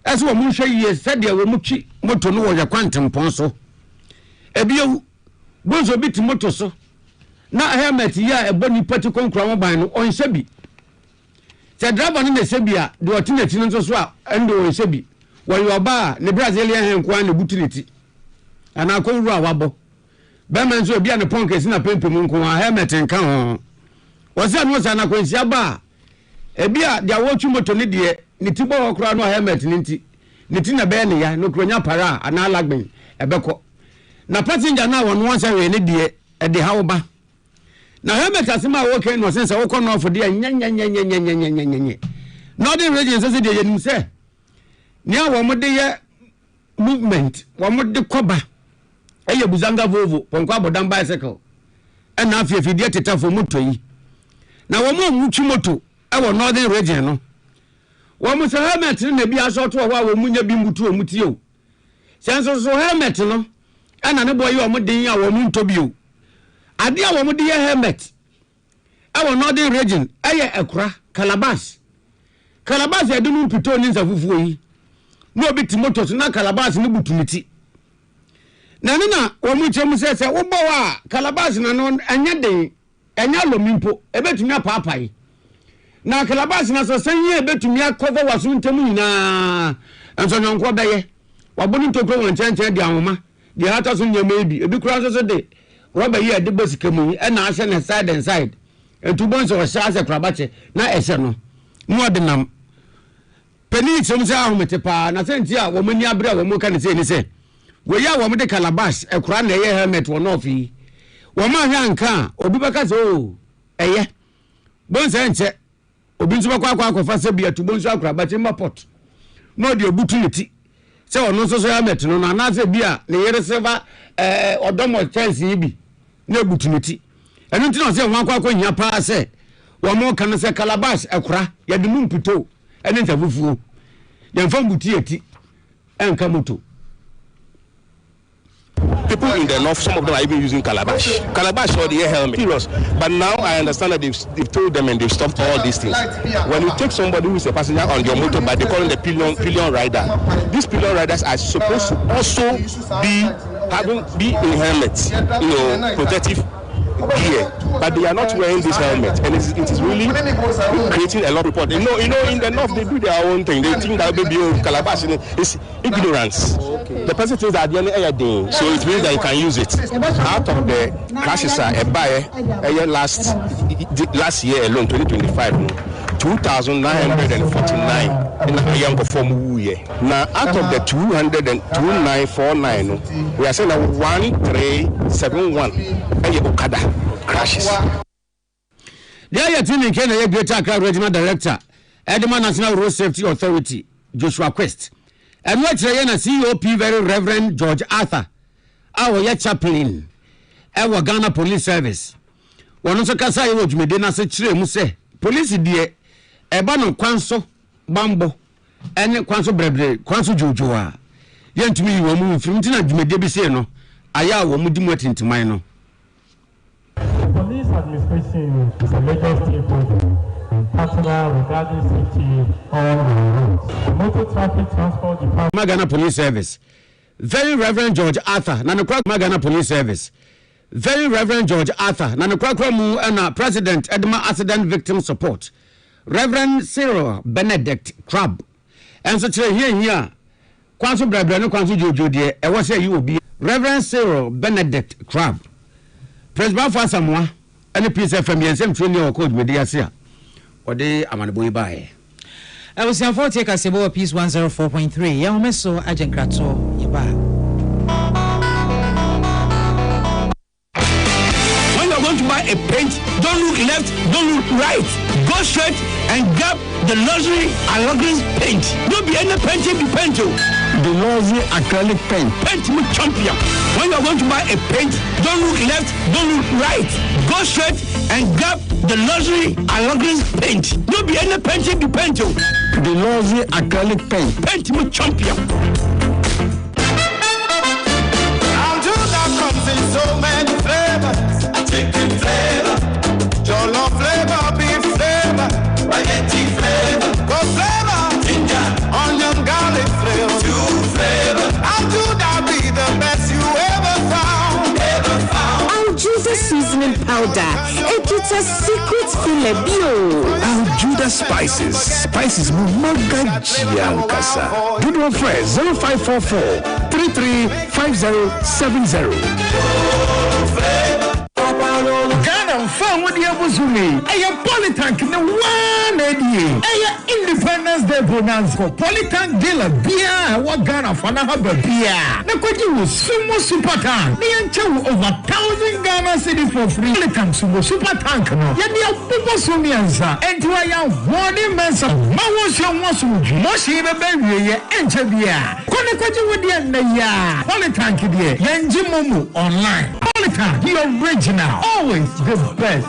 ese wo mu hwe yie sede wo mu twi moto no wo ya kwantempon so ebiewu bonzo biti moto so na helmet ya eboni pati konkura mo ban no onhye bi se driver no na sebi a de otinati no so a endo onhye bi wo yoba ne Brazilian henkwa na butiliti ana ko ru awabo be man so bia ne ponkesi na pempem nko a helmet nka ho wo se no sa na kwansia ba ebia dia wo twu moto ne de ne tibo okura no helmet ne nti ne ti na be ne ya no kronya para ana alagben ebeko na passenger na won wan say we ne de e de hawo na helmet asema wo ken no sense wo kono ofo de nye northern region say de yenim say ni awo mo de ye movement wo mo de koba eye buzanga vovo ponko abodan bicycle e na afie tetafo moto yi na wo mo mutwi moto e wo northern region no wo mo say helmet na bi aso to wo a wo munya bi mutu o mutie o sense so helmet no ana ne boy yo mo den ya wo mu ntobio ade a wo mo de helmet awo northern region eye ekura Calabash edunu mpito ni nsafufuo yi no bi timoto na Calabash ni butuniti na na wo mu chemu se wo bo wa Calabash na no anya den anya lomimpo ebetumi apaapai na Calabash na so sanye ebetumi akova waso ntemu nyina enso nyonko beye wabonu ntokro won chenchen de ahoma de hata so nyama ebi ebi kura so de roba yi ade bosika mu e na ahye ne side and side entubon so hye ase krabache na ehye no mu de nam pani chemu se ahomete pa na senti a wo mani abra wo mu ka ne se ni se we ya wo mu de Calabash ekura na ye helmet wo no fi wo ma hwa nka obi beka so eye bon se nche obi nso bakwa akwa se bia tubon so akrabache mapot no de obutuniti se ono so helmet no na na se bia ne yere seva odomo chance bi na obutuniti enu nti na se hwan akwa nya pa se wo mo kan se Calabash ekura ya de mumpito ene ntafufuo ya mfa buti eti enka moto. People in the north, some of them are even using Calabash. Calabash or the air helmet. But now I understand that they've told them and they've stopped all these things. When you take somebody who is a passenger on your motorbike, they call them the pillion rider. These pillion riders are supposed to also be in helmets, protective gear, but they are not wearing this helmet, and it is really creating a lot of report. In the north they do their own thing. They think that maybe Calabash is ignorance. Okay. The person thinks that the only thing, so it means that you can use it. Out of the crashes, last year alone, 2025. 2,949 in a young perform year. Now, out of the 2,949, we are saying that 1,371 Okada crashes. There you are Kenya Greater Accra Regional Director, Edema National Road Safety Authority, Joshua Quest. And what Rayana COP Very Reverend George Arthur, our chaplain, our Ghana Police Service. One also Kasa Iwo Medina Sechre Muse, police dear. Eba no kwanso bambo ene kwanso brebre kwanso jojoa yentumi wo mu mfimti na dwumede bi se no aya wo mu dimu atintiman no. Police administration is a major stakeholder regarding safety on the roads. The Motor Traffic Transport Department. Magana Police Service. Very Reverend George Arthur, Nanokwa Magana Police Service. Very Reverend George Arthur, Nanokwa Mu and President Edma Accident Victim Support. Reverend Cyril Benedict Crab. And so here, Kwanso Brabano Kwanso Jojo dear, I was say you will be Reverend Cyril Benedict Crab. President for Samoa, and a piece of FM and same training or code with the Asia. Or they are man boy by. I was in 40 Casebo piece 104.3. Yameso Agent Krato, Yaba. When you're going to buy a paint, don't look left, don't look right. Go straight and grab the luxury Allegris paint. Don't be any painting you paint to. The luxury acrylic paint. Paint me champion. When you're going to buy a paint, don't look left, don't look right. Go straight and grab the luxury Allegris paint. Don't be any painting you paint to. The luxury acrylic paint. Paint me champion. Comes in so many flavors. Chicken flavor, jollof flavor, beef flavor, spaghetti flavor, go flavor, ginger, onion, garlic flavor, two flavor. How could that be the best you ever found? Aljuda seasoning powder. It's a secret filabio. Aljuda spices mumaga jiankasa. Good one fresh 0544 335070. Ghana found what the Abuzumi. A Polytank in the one idea. A Independence Day bonus for Polytank dealer beer. What Ghana Fana have a beer. The question was Sumo Super Tank. The answer over 1,000 Ghana city for free. Polytank Sumo Super Tank. No, yet the Abuba Sumianza. And to a warning mensa. Mawasha Wasuji. Moshi baby. Enter beer. Question with the end. Polytank here. Yanjimumu online. Polytank, the original. Always the best.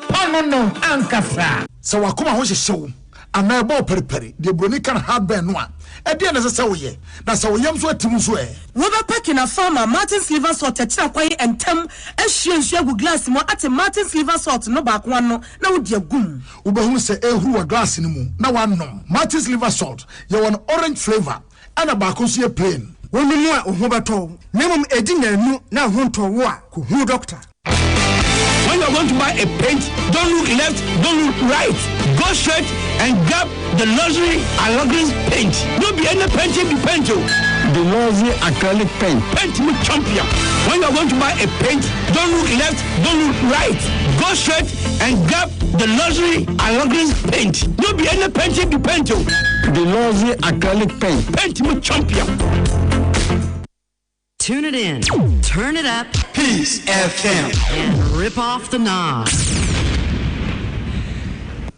Panono Ankasa. So wakuma ho hyehyɛ ana ebo periperi de broni kan hardware no a ɛde na sɛ wo ye na sɛ wo yam so atim so Robert Parkina farmer Martin Silver Salt tetira kwaye entem ahwie nsu agu glass mo ate Martin Silver Salt no baako no na wo de agum wo behu sɛ ehuru wa glass no mu na wanom Martin Silver Salt ye won orange flavor ana baako so ye plain wonu a ho beto nemum edi nanu na ho nto wo a ko hu doctor. When you're going to buy a paint, don't look left, don't look right. Go straight and grab the luxury Allegris paint. Don't be any painting you paint to. The luxury acrylic paint. Paint me champion. When you're going to buy a paint, don't look left, don't look right. Go straight and grab the luxury Allegris paint. Don't be any painting you paint to. The luxury acrylic paint. Paint me champion. Tune it in, turn it up, Peace FM, and rip off the knob.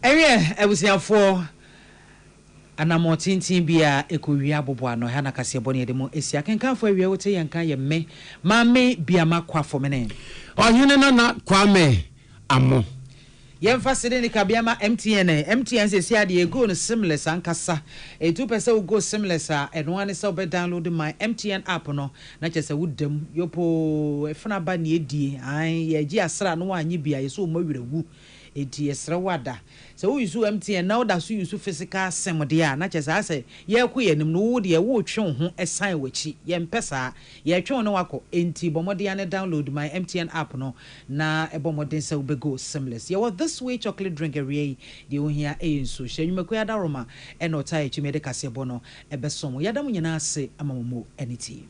Area, I was here for anamotintin bia ekowia bobo ano ha na kase boni edemo esia kenkan fo awia wote yankan ye me mame bia makwa fo mene ohene na kwame amo yemfa sede ni kabiama MTN se sia de ego no seamless ankasa e 2% go seamless a eno ane se obe download my MTN app no na chese wudam yopo efuna ba ne edie an ye gi asra no anyi bia ye so mo weregu edi esra wada so we use MTN now that so use physical sim dia na chese ase ye ku ye nim no wo de wo twe ho esan wachi ye mpesa ye twe no wako enti bomodia ne download my MTN app no na ebomoden se ubego seamless ye was this way chocolate drink area de wo hia e nso hwanyumaku ya da roma e no tai chimede kasebo no ebesom yadam nyina ase amamomo aniti